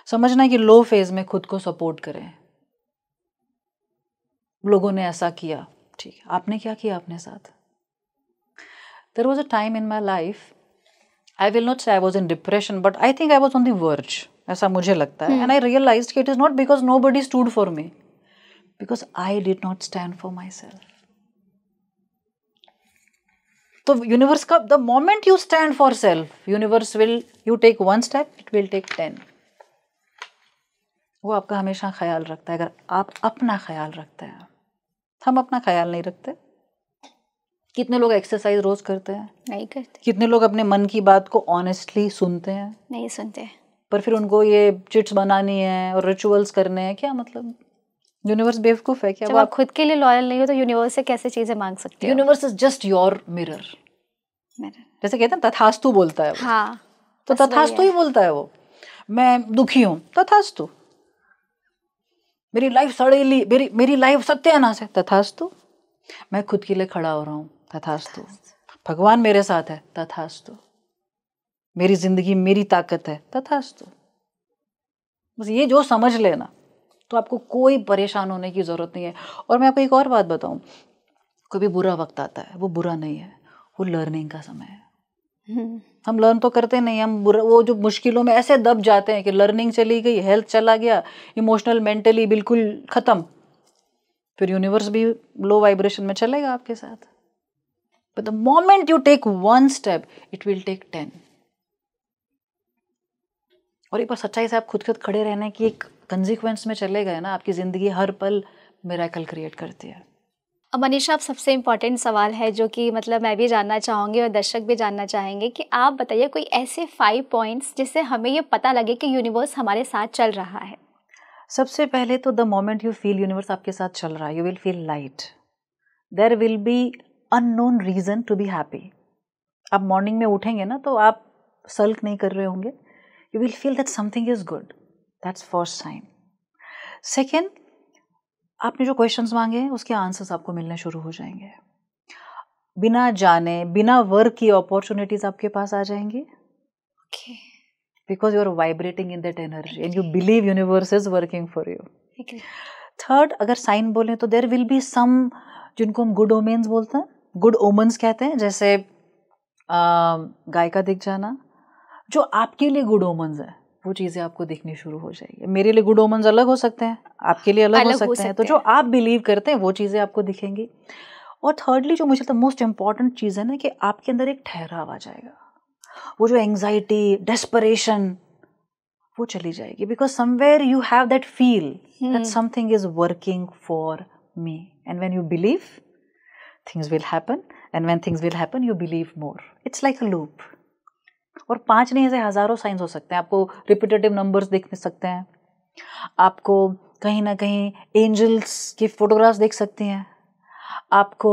समझना कि लो फेज में खुद को सपोर्ट करें। लोगों ने ऐसा किया, ठीक है, आपने क्या किया अपने साथ? There was a time in my life, I will not say I was in depression, but I think I was on the verge. ऐसा मुझे लगता है. And I realized कि it is not because nobody stood for me, because I did not stand for myself. तो universe का the moment you stand for self, universe will, you take one step, it will take 10. वो आपका हमेशा ख्याल रखता है अगर आप अपना ख्याल रखते हैं. हम अपना ख्याल नहीं रखते. कितने लोग एक्सरसाइज रोज करते हैं? नहीं करते. कितने लोग अपने मन की बात को ऑनेस्टली सुनते हैं? नहीं सुनते. पर फिर उनको ये चिट्स बनानी है और रिचुअल्स करने हैं. क्या मतलब? यूनिवर्स बेवकूफ है क्या? जब आप खुद के लिए लॉयल नहीं हो तो यूनिवर्स से कैसे चीजें मांग सकते हो? Universe is just your mirror. जैसे कहते हैं तथास्तु बोलता है वो. हाँ, तो तथास्तु ही बोलता है वो. मैं दुखी हूँ, तथास्तु. मेरी लाइफ सड़ेली, मेरी लाइफ सत्यानाश है, तथास्तु. मैं खुद के लिए खड़ा हो रहा हूँ, तथास्तु. भगवान मेरे साथ है, तथास्तु. मेरी जिंदगी मेरी ताकत है, तथास्तु. बस ये जो समझ लेना तो आपको कोई परेशान होने की जरूरत नहीं है. और मैं आपको एक और बात बताऊं, कोई भी बुरा वक्त आता है, वो बुरा नहीं है, वो लर्निंग का समय है. हम लर्न तो करते नहीं, हम वो जो मुश्किलों में ऐसे दब जाते हैं कि लर्निंग चली गई, हेल्थ चला गया, इमोशनल मेंटली बिल्कुल खत्म. फिर यूनिवर्स भी लो वाइब्रेशन में चलेगा आपके साथ. But the moment you take one step, it will take 10. और एक बार सच्चाई से आप खुद खड़े रहने की एक कंसिक्वेंस में चले गए ना, आपकी जिंदगी हर पल मिरेकल क्रिएट करती है. अब मनीषा, आप सबसे इम्पोर्टेंट सवाल है जो कि मतलब मैं भी जानना चाहूँगी और दर्शक भी जानना चाहेंगे कि आप बताइए कोई ऐसे 5 पॉइंट्स जिससे हमें ये पता लगे कि यूनिवर्स हमारे साथ चल रहा है. सबसे पहले तो the moment you feel universe आपके साथ चल रहा है, you will feel light. There will be unknown reason to be happy. आप मॉर्निंग में उठेंगे ना तो आप सल्क नहीं कर रहे होंगे. You will feel that something is good. That's first sign. Second, आपने जो क्वेश्चंस मांगे हैं उसके आंसर्स आपको मिलने शुरू हो जाएंगे. बिना जाने, बिना वर्क की अपॉर्चुनिटीज आपके पास आ जाएंगी. Okay. Because you are vibrating in that energy and you believe universe is working for you. Okay. Third, अगर साइन बोले तो there will be some जिनको हम good omens बोलते हैं, good omens कहते हैं, जैसे गाय का दिख जाना. जो आपके लिए good omens है वो चीज़ें आपको दिखनी शुरू हो जाएगी. मेरे लिए good omens अलग हो सकते हैं, आपके लिए अलग हो सकते हैं. तो जो आप बिलीव करते हैं वो चीज़ें आपको दिखेंगी. और थर्डली जो मुझे तो मोस्ट इम्पॉर्टेंट चीज़ है ना कि आपके अंदर एक ठहराव आ जाएगा. वो जो एंजाइटी, डेस्परेशन, वो चली जाएगी. Because somewhere you have that feel that something is working for me. And when you believe, things will happen. And when things will happen, you believe more. It's like a loop. और 5 नहीं, ऐसे हजारों science हो सकते हैं. आपको repetitive numbers दिख सकते हैं. आपको कहीं ना कहीं एंजल्स की फोटोग्राफ्स देख सकती हैं. आपको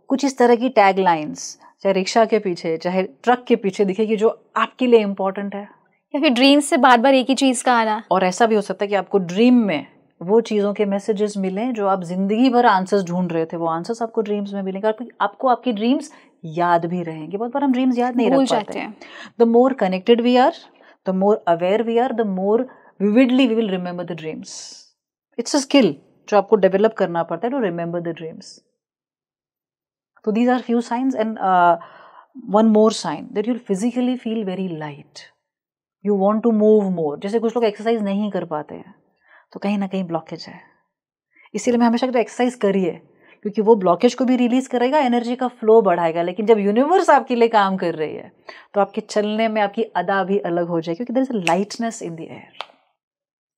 कुछ इस तरह की टैग लाइन्स, चाहे रिक्शा के पीछे, चाहे ट्रक के पीछे दिखेगी, जो आपके लिए इम्पोर्टेंट है. या फिर ड्रीम्स से बार बार एक ही चीज़ का आना. और ऐसा भी हो सकता है कि आपको ड्रीम में वो चीज़ों के मैसेजेस मिलें जो आप जिंदगी भर आंसर्स ढूंढ रहे थे, वो आंसर्स आपको ड्रीम्स में मिलेंगे. आपको आपकी ड्रीम्स याद भी रहेंगी. बहुत बार हम ड्रीम्स याद नहीं रख पाते हैं. The more connected we are, the more aware we are, the more vividly we will remember the dreams. It's a skill जो आपको डेवलप करना पड़ता है to remember the dreams. So these are few signs, and one more sign that you'll physically feel very light. You want to move more. जैसे कुछ लोग exercise नहीं कर पाते हैं तो कहीं ना कहीं ब्लॉकेज है. इसीलिए मैं हमेशा कहता हूं एक्सरसाइज करिए, क्योंकि वो ब्लॉकेज को भी रिलीज करेगा, एनर्जी का फ्लो बढ़ाएगा. लेकिन जब यूनिवर्स आपके लिए काम कर रही है तो आपके चलने में आपकी अदा भी अलग हो जाएगी, क्योंकि there is a lightness in the air.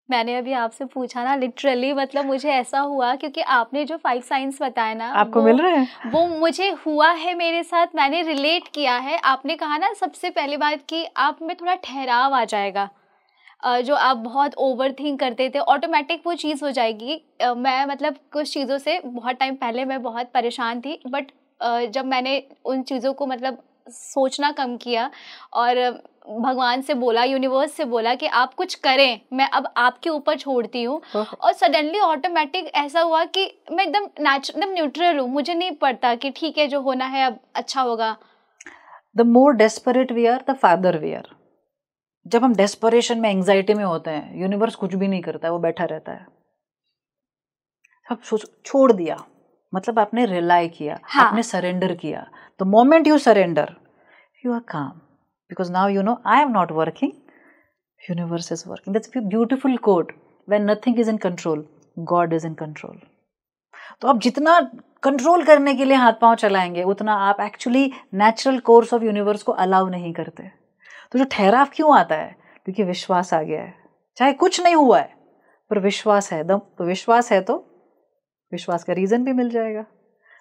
मैंने अभी आपसे पूछा ना, लिटरली मतलब मुझे ऐसा हुआ, क्योंकि आपने जो 5 साइंस बताए ना, आपको मिल रहे हैं, वो मुझे हुआ है मेरे साथ. मैंने रिलेट किया है. आपने कहा ना सबसे पहली बात कि आप में थोड़ा ठहराव आ जाएगा. जो आप बहुत ओवर थिंक करते थे, ऑटोमेटिक वो चीज़ हो जाएगी. मैं मतलब कुछ चीज़ों से बहुत टाइम पहले मैं बहुत परेशान थी, बट जब मैंने उन चीज़ों को मतलब सोचना कम किया और भगवान से बोला, यूनिवर्स से बोला कि आप कुछ करें, मैं अब आपके ऊपर छोड़ती हूँ, और सडनली ऑटोमेटिक ऐसा हुआ कि मैं एकदम न्यूट्रल हूँ. मुझे नहीं पड़ता कि ठीक है जो होना है अब अच्छा होगा. The more desperate we are, the farther we are. जब हम डेस्परेशन में, एंजाइटी में होते हैं, यूनिवर्स कुछ भी नहीं करता है, वो बैठा रहता है. अब छोड़ दिया मतलब आपने रिलाई किया, आपने सरेंडर किया. The moment you surrender, you are calm. because now you know I am not working, universe is working. That's a beautiful quote. When nothing is in control, God is in control. तो आप जितना control करने के लिए हाथ पांव चलाएंगे उतना आप actually natural course of universe को अलाउ नहीं करते. तो जो ठहराव क्यों आता है? क्योंकि विश्वास आ गया है. चाहे कुछ नहीं हुआ है पर विश्वास है. तो विश्वास है तो विश्वास का रीजन भी मिल जाएगा.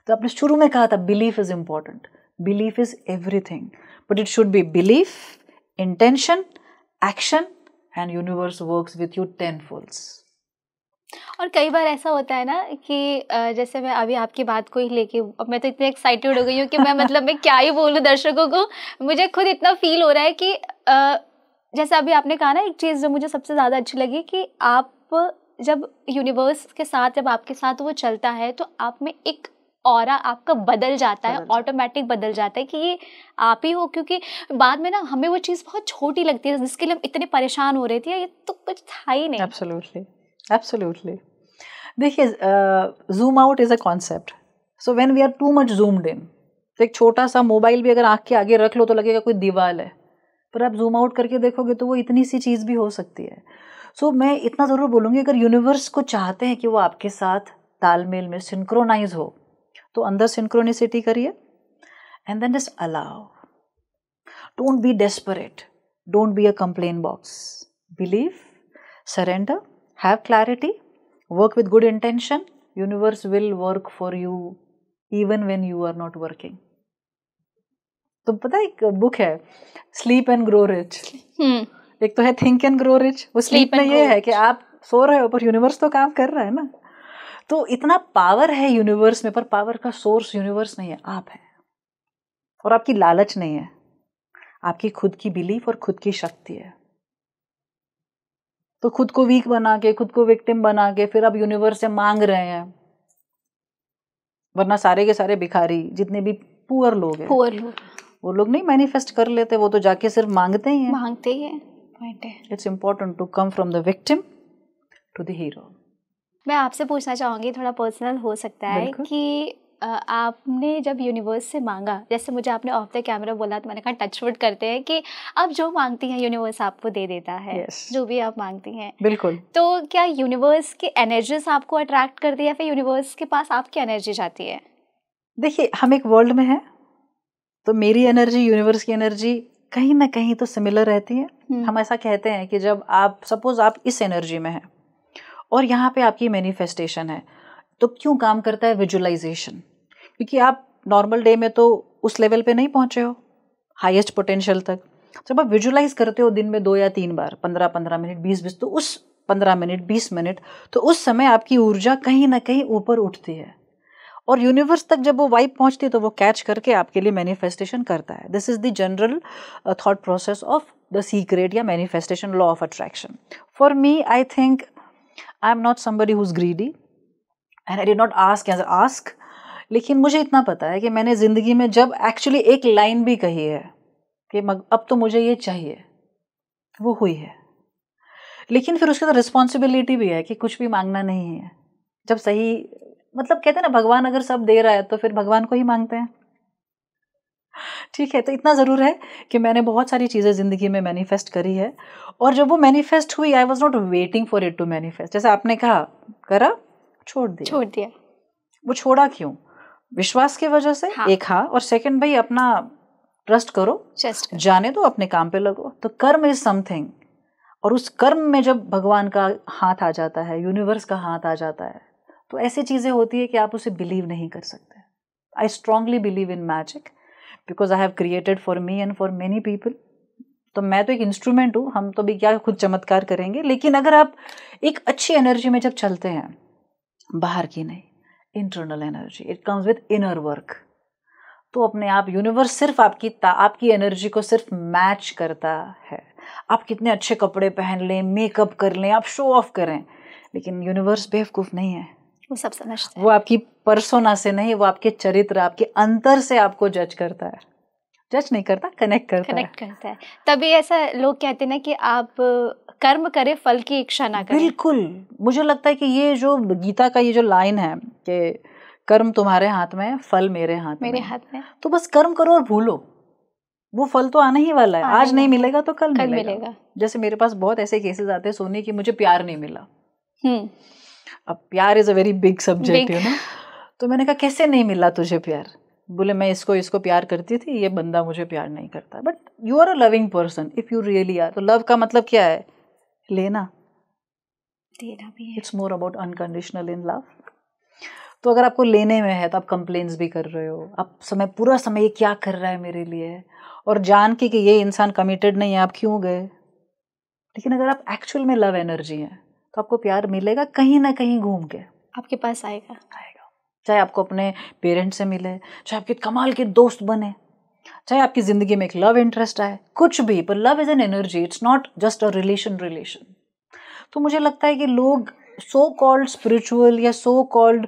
तो आपने शुरू में कहा था belief is important. Belief is everything, but it should be belief, intention, action, and universe works with you tenfolds. और कई बार ऐसा होता है ना कि जैसे मैं अभी आपकी बात को ही लेके, अब मैं तो इतनी एक्साइटेड हो गई हूँ कि मैं मतलब मैं क्या ही बोलूँ दर्शकों को. मुझे खुद इतना फील हो रहा है कि जैसे अभी आपने कहा ना, एक चीज़ जो मुझे सबसे ज़्यादा अच्छी लगी कि आप जब यूनिवर्स के साथ, जब आपके साथ वो चलता है तो आप में एक ऑरा आपका बदल जाता है, ऑटोमेटिक बदल जाता है कि ये आप ही हो. क्योंकि बाद में ना हमें वो चीज़ बहुत छोटी लगती है जिसके लिए हम इतने परेशान हो रहे थे, ये तो कुछ था ही नहीं. Absolutely, absolutely. देखिए, zoom out is a concept. So when we are too much zoomed in, तो एक छोटा सा मोबाइल भी अगर आँख के आगे रख लो तो लगेगा कोई दीवार है, पर आप जूम आउट करके देखोगे तो वो इतनी सी चीज़ भी हो सकती है. सो मैं इतना ज़रूर बोलूँगी, अगर यूनिवर्स को चाहते हैं कि वो आपके साथ तालमेल में सिंक्रोनाइज हो, तो अंदर सिंक्रोनिसिटी करिए and then just allow. Don't be desperate, don't be a complain box. Believe, surrender, have clarity, work with good intention. Universe will work for you even when you are not working. तो पता है एक book है sleep and grow rich. एक तो है think and grow rich. वो sleep में ये है कि आप सो रहे हो पर यूनिवर्स तो काम कर रहा है ना. तो इतना पावर है यूनिवर्स में, पर पावर का सोर्स यूनिवर्स नहीं है, आप है. और आपकी लालच नहीं है, आपकी खुद की बिलीफ और खुद की शक्ति है. तो खुद को वीक बना के, खुद को विक्टिम बना के फिर आप यूनिवर्स से मांग रहे हैं. वरना सारे के सारे भिखारी जितने भी पुअर लोग हैं, वो लोग नहीं मैनिफेस्ट कर लेते, वो तो जाके सिर्फ मांगते ही हैं. It's important to come from the victim to the hero. मैं आपसे पूछना चाहूँगी, थोड़ा पर्सनल हो सकता है, कि आपने जब यूनिवर्स से मांगा, जैसे मुझे आपने ऑफ द कैमरा बोला तो मैंने कहा टचवुड करते हैं कि आप जो मांगती हैं यूनिवर्स आपको दे देता है. जो भी आप मांगती हैं. बिल्कुल. तो क्या यूनिवर्स की एनर्जीज आपको अट्रैक्ट करती है या फिर यूनिवर्स के पास आपकी एनर्जी जाती है? देखिए, हम एक वर्ल्ड में हैं, तो मेरी एनर्जी, यूनिवर्स की एनर्जी कहीं ना कहीं तो सिमिलर रहती है. हम ऐसा कहते हैं कि जब आप सपोज आप इस एनर्जी में हैं और यहाँ पे आपकी मैनिफेस्टेशन है, तो क्यों काम करता है विजुअलाइजेशन. क्योंकि आप नॉर्मल डे में तो उस लेवल पे नहीं पहुँचे हो हाईएस्ट पोटेंशियल तक. जब आप विजुअलाइज करते हो दिन में 2 या 3 बार, 15-15 मिनट, 20-20, तो उस 15 मिनट, 20 मिनट, तो उस समय आपकी ऊर्जा कहीं ना कहीं ऊपर उठती है. और यूनिवर्स तक जब वो वाइब पहुंचती है तो वो कैच करके आपके लिए मैनिफेस्टेशन करता है. This is the general thought process of the secret या manifestation law of attraction. For me, I think I am not somebody who is greedy and I did not ask. लेकिन मुझे इतना पता है कि मैंने ज़िंदगी में जब एक्चुअली एक लाइन भी कही है कि अब तो मुझे ये चाहिए, वो हुई है. लेकिन फिर उसके साथ रिस्पॉन्सिबिलिटी भी है कि कुछ भी मांगना नहीं है. जब सही, मतलब कहते हैं ना, भगवान अगर सब दे रहा है तो फिर भगवान को ही मांगते हैं. ठीक है, तो इतना ज़रूर है कि मैंने बहुत सारी चीज़ें ज़िंदगी में मैनिफेस्ट करी है, और जब वो मैनिफेस्ट हुई, I was not waiting for it to manifest. जैसे आपने कहा, करा, छोड़ दिया. वो छोड़ा क्यों? विश्वास की वजह से. एक और सेकंड, भाई अपना ट्रस्ट करो, जाने दो, अपने काम पे लगो. तो कर्म इज समथिंग, और उस कर्म में जब भगवान का हाथ आ जाता है, यूनिवर्स का हाथ आ जाता है, तो ऐसी चीज़ें होती है कि आप उसे बिलीव नहीं कर सकते. आई strongly believe in magic because I have created for me and for many people. तो मैं तो एक इंस्ट्रूमेंट हूँ, हम तो भी क्या खुद चमत्कार करेंगे. लेकिन अगर आप एक अच्छी एनर्जी में जब चलते हैं, बाहर की नहीं, internal energy, it comes with inner work, तो अपने आप यूनिवर्स सिर्फ आपकी एनर्जी को सिर्फ मैच करता है. आप कितने अच्छे कपड़े पहन लें, मेकअप कर लें, आप शो ऑफ करें, लेकिन यूनिवर्स बेवकूफ़ नहीं है. वो सब समझता है. वो आपकी पर्सोना से नहीं, वो आपके चरित्र, आपके अंतर से आपको जज करता है. जज नहीं करता, कनेक्ट करता है. तभी ऐसा लोग कहते हैं ना कि आप कर्म करें, फल की इच्छा ना करें. बिल्कुल. मुझे लगता है कि ये जो गीता का ये जो लाइन है कि कर्म तुम्हारे हाथ में, फल मेरे हाथ में, तो बस कर्म करो और भूलो. वो फल तो आना ही वाला है, आज नहीं मिलेगा तो कल मिलेगा। जैसे मेरे पास बहुत ऐसे केसेस आते हैं सोनी कि मुझे प्यार नहीं मिला। अब प्यार is a very big subject, you know. तो मैंने कहा कैसे नहीं मिला तुझे प्यार? बोले मैं इसको प्यार करती थी, ये बंदा मुझे प्यार नहीं करता। But you are a loving person if you really are. तो लव का मतलब क्या है? लेना, देना भी है। It's more about unconditional in love. तो अगर आपको लेने में है तो आप कंप्लेन्स भी कर रहे हो, आप पूरा समय ये क्या कर रहा है मेरे लिए, और जान के कि ये इंसान कमिटेड नहीं है आप क्यों गए। लेकिन अगर आप एक्चुअल में लव एनर्जी है तो आपको प्यार मिलेगा कहीं ना कहीं घूम के आपके पास आएगा। चाहे आपको अपने पेरेंट्स से मिले, चाहे आपके कमाल के दोस्त बने, चाहे आपकी जिंदगी में एक लव इंटरेस्ट आए, कुछ भी, पर love is an energy, it's not just a relation. तो मुझे लगता है कि लोग सो कॉल्ड स्पिरिचुअल या सो कॉल्ड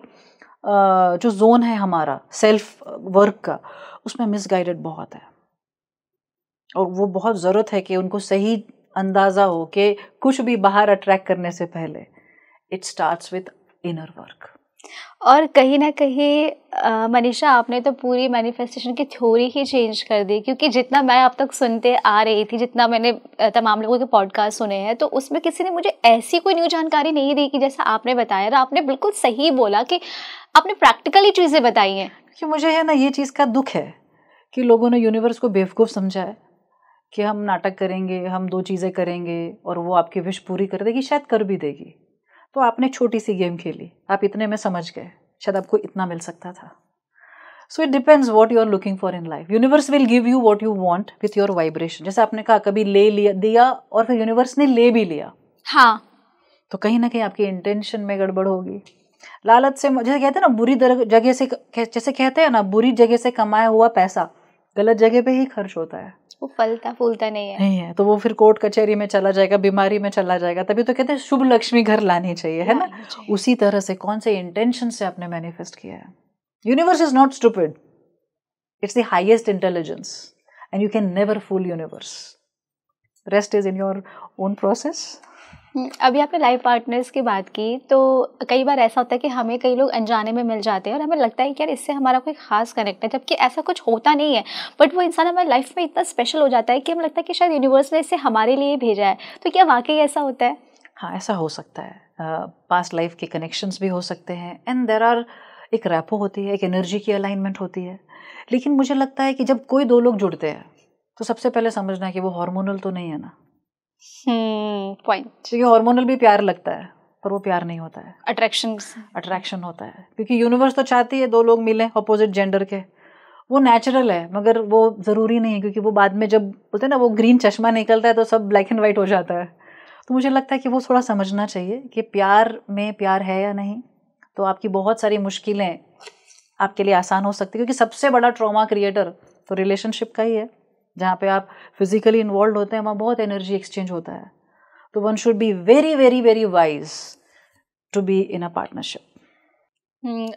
जो जोन है हमारा सेल्फ वर्क का, उसमें मिसगाइडेड बहुत है। और वो बहुत ज़रूरत है कि उनको सही अंदाज़ा हो कि कुछ भी बाहर अट्रैक्ट करने से पहले it starts with inner work. और कहीं ना कहीं मनीषा, आपने तो पूरी मैनिफेस्टेशन की थ्योरी ही चेंज कर दी, क्योंकि जितना मैं अब तक सुनते आ रही थी, जितना मैंने तमाम लोगों के पॉडकास्ट सुने हैं, तो उसमें किसी ने मुझे ऐसी कोई न्यू जानकारी नहीं दी कि जैसा आपने बताया ना। आपने बिल्कुल सही बोला कि आपने प्रैक्टिकली चीज़ें बताई हैं। कि मुझे है ना ये चीज़ का दुख है कि लोगों ने यूनिवर्स को बेवकूफ़ समझा है कि हम नाटक करेंगे, हम 2 चीज़ें करेंगे और वो आपकी विश पूरी कर देगी, शायद कर भी देगी। तो आपने छोटी सी गेम खेली, आप इतने में समझ गए, शायद आपको इतना मिल सकता था। So it depends what you are looking for in life. Universe will give you what you want with your vibration. जैसे आपने कहा कभी दिया और फिर यूनिवर्स ने ले भी लिया, हाँ, तो कहीं ना कहीं आपकी इंटेंशन में गड़बड़ होगी। लालच से, जैसे कहते हैं ना, बुरी जगह से, जैसे कहते हैं ना, बुरी जगह से कमाया हुआ पैसा गलत जगह पे ही खर्च होता है, वो फलता फूलता नहीं है। तो वो फिर कोर्ट कचहरी में चला जाएगा, बीमारी में चला जाएगा। तभी तो कहते हैं शुभ लक्ष्मी घर लानी चाहिए, है ना। उसी तरह से कौन से इंटेंशन से आपने मैनिफेस्ट किया है। Universe is not stupid, it's the highest intelligence and you can never fool universe. Rest is in your own process. अभी आपने लाइफ पार्टनर्स की बात की, तो कई बार ऐसा होता है कि हमें कई लोग अनजाने में मिल जाते हैं और हमें लगता है कि यार इससे हमारा कोई खास कनेक्ट है, जबकि ऐसा कुछ होता नहीं है। बट वो इंसान हमारी लाइफ में इतना स्पेशल हो जाता है कि हमें लगता है कि शायद यूनिवर्स ने इसे हमारे लिए भेजा है। तो क्या वाकई ऐसा होता है? हाँ, ऐसा हो सकता है। पास्ट लाइफ के कनेक्शंस भी हो सकते हैं एंड देयर आर, एक रैपो होती है, एक एनर्जी की अलाइनमेंट होती है। लेकिन मुझे लगता है कि जब कोई 2 लोग जुड़ते हैं तो सबसे पहले समझना है कि वो हार्मोनल तो नहीं है ना। पॉइंट। क्योंकि हार्मोनल भी प्यार लगता है पर वो प्यार नहीं होता है, अट्रैक्शन होता है। क्योंकि यूनिवर्स तो चाहती है 2 लोग मिलें अपोजिट जेंडर के, वो नेचुरल है, मगर वो ज़रूरी नहीं है। क्योंकि वो बाद में जब बोलते हैं ना वो ग्रीन चश्मा निकलता है तो सब ब्लैक एंड वाइट हो जाता है। तो मुझे लगता है कि वो थोड़ा समझना चाहिए कि प्यार में प्यार है या नहीं, तो आपकी बहुत सारी मुश्किलें आपके लिए आसान हो सकती है। क्योंकि सबसे बड़ा ट्रॉमा क्रिएटर तो रिलेशनशिप का ही है, जहाँ पे आप फिजिकली इन्वॉल्व होते हैं, वहाँ बहुत एनर्जी एक्सचेंज होता है। तो one should be very very very wise to be in a partnership.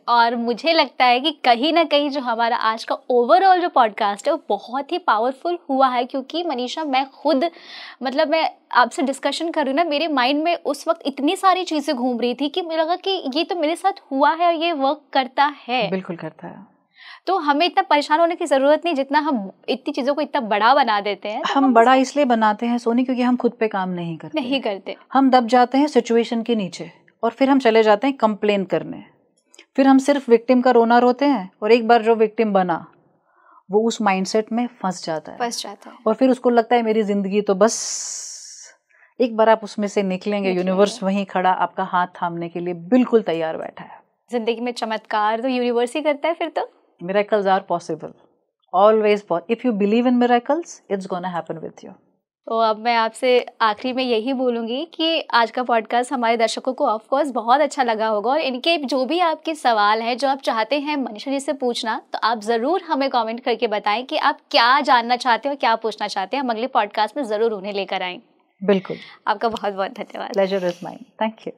और मुझे लगता है कि कहीं ना कहीं जो हमारा आज का ओवरऑल जो पॉडकास्ट है वो बहुत ही पावरफुल हुआ है। क्योंकि मनीषा, मैं खुद मैं आपसे डिस्कशन कर रही हूँ ना, मेरे माइंड में उस वक्त इतनी सारी चीज़ें घूम रही थी कि मुझे लगा कि ये तो मेरे साथ हुआ है और ये वर्क करता है। बिल्कुल करता है। तो हमें इतना परेशान होने की ज़रूरत नहीं, जितना हम इतनी चीज़ों को इतना बड़ा बना देते हैं। हम बड़ा इसलिए बनाते हैं सोनी, क्योंकि हम खुद पे काम नहीं करते। हम दब जाते हैं सिचुएशन के नीचे और फिर हम चले जाते हैं कंप्लेन करने। फिर हम सिर्फ विक्टिम का रोना रोते हैं और एक बार जो विक्टिम बना वो उस माइंडसेट में फंस जाता है और फिर उसको लगता है मेरी जिंदगी तो बस। एक बार आप उसमें से निकलेंगे, यूनिवर्स वहीं खड़ा आपका हाथ थामने के लिए बिल्कुल तैयार बैठा है। जिंदगी में चमत्कार तो यूनिवर्स ही करता है। फिर तो miracles are possible, always if you believe in miracles it's gonna happen with you। तो अब मैं आपसे आखिरी में यही बोलूँगी कि आज का पॉडकास्ट हमारे दर्शकों को ऑफ कोर्स बहुत अच्छा लगा होगा और इनके जो भी आपके सवाल हैं जो आप चाहते हैं मनीषा जी से पूछना, तो आप ज़रूर हमें कमेंट करके बताएं कि आप क्या जानना चाहते हो, क्या पूछना चाहते हैं। हम अगले पॉडकास्ट में ज़रूर उन्हें लेकर आएँ। बिल्कुल। आपका बहुत बहुत धन्यवाद। Pleasure is mine. Thank you.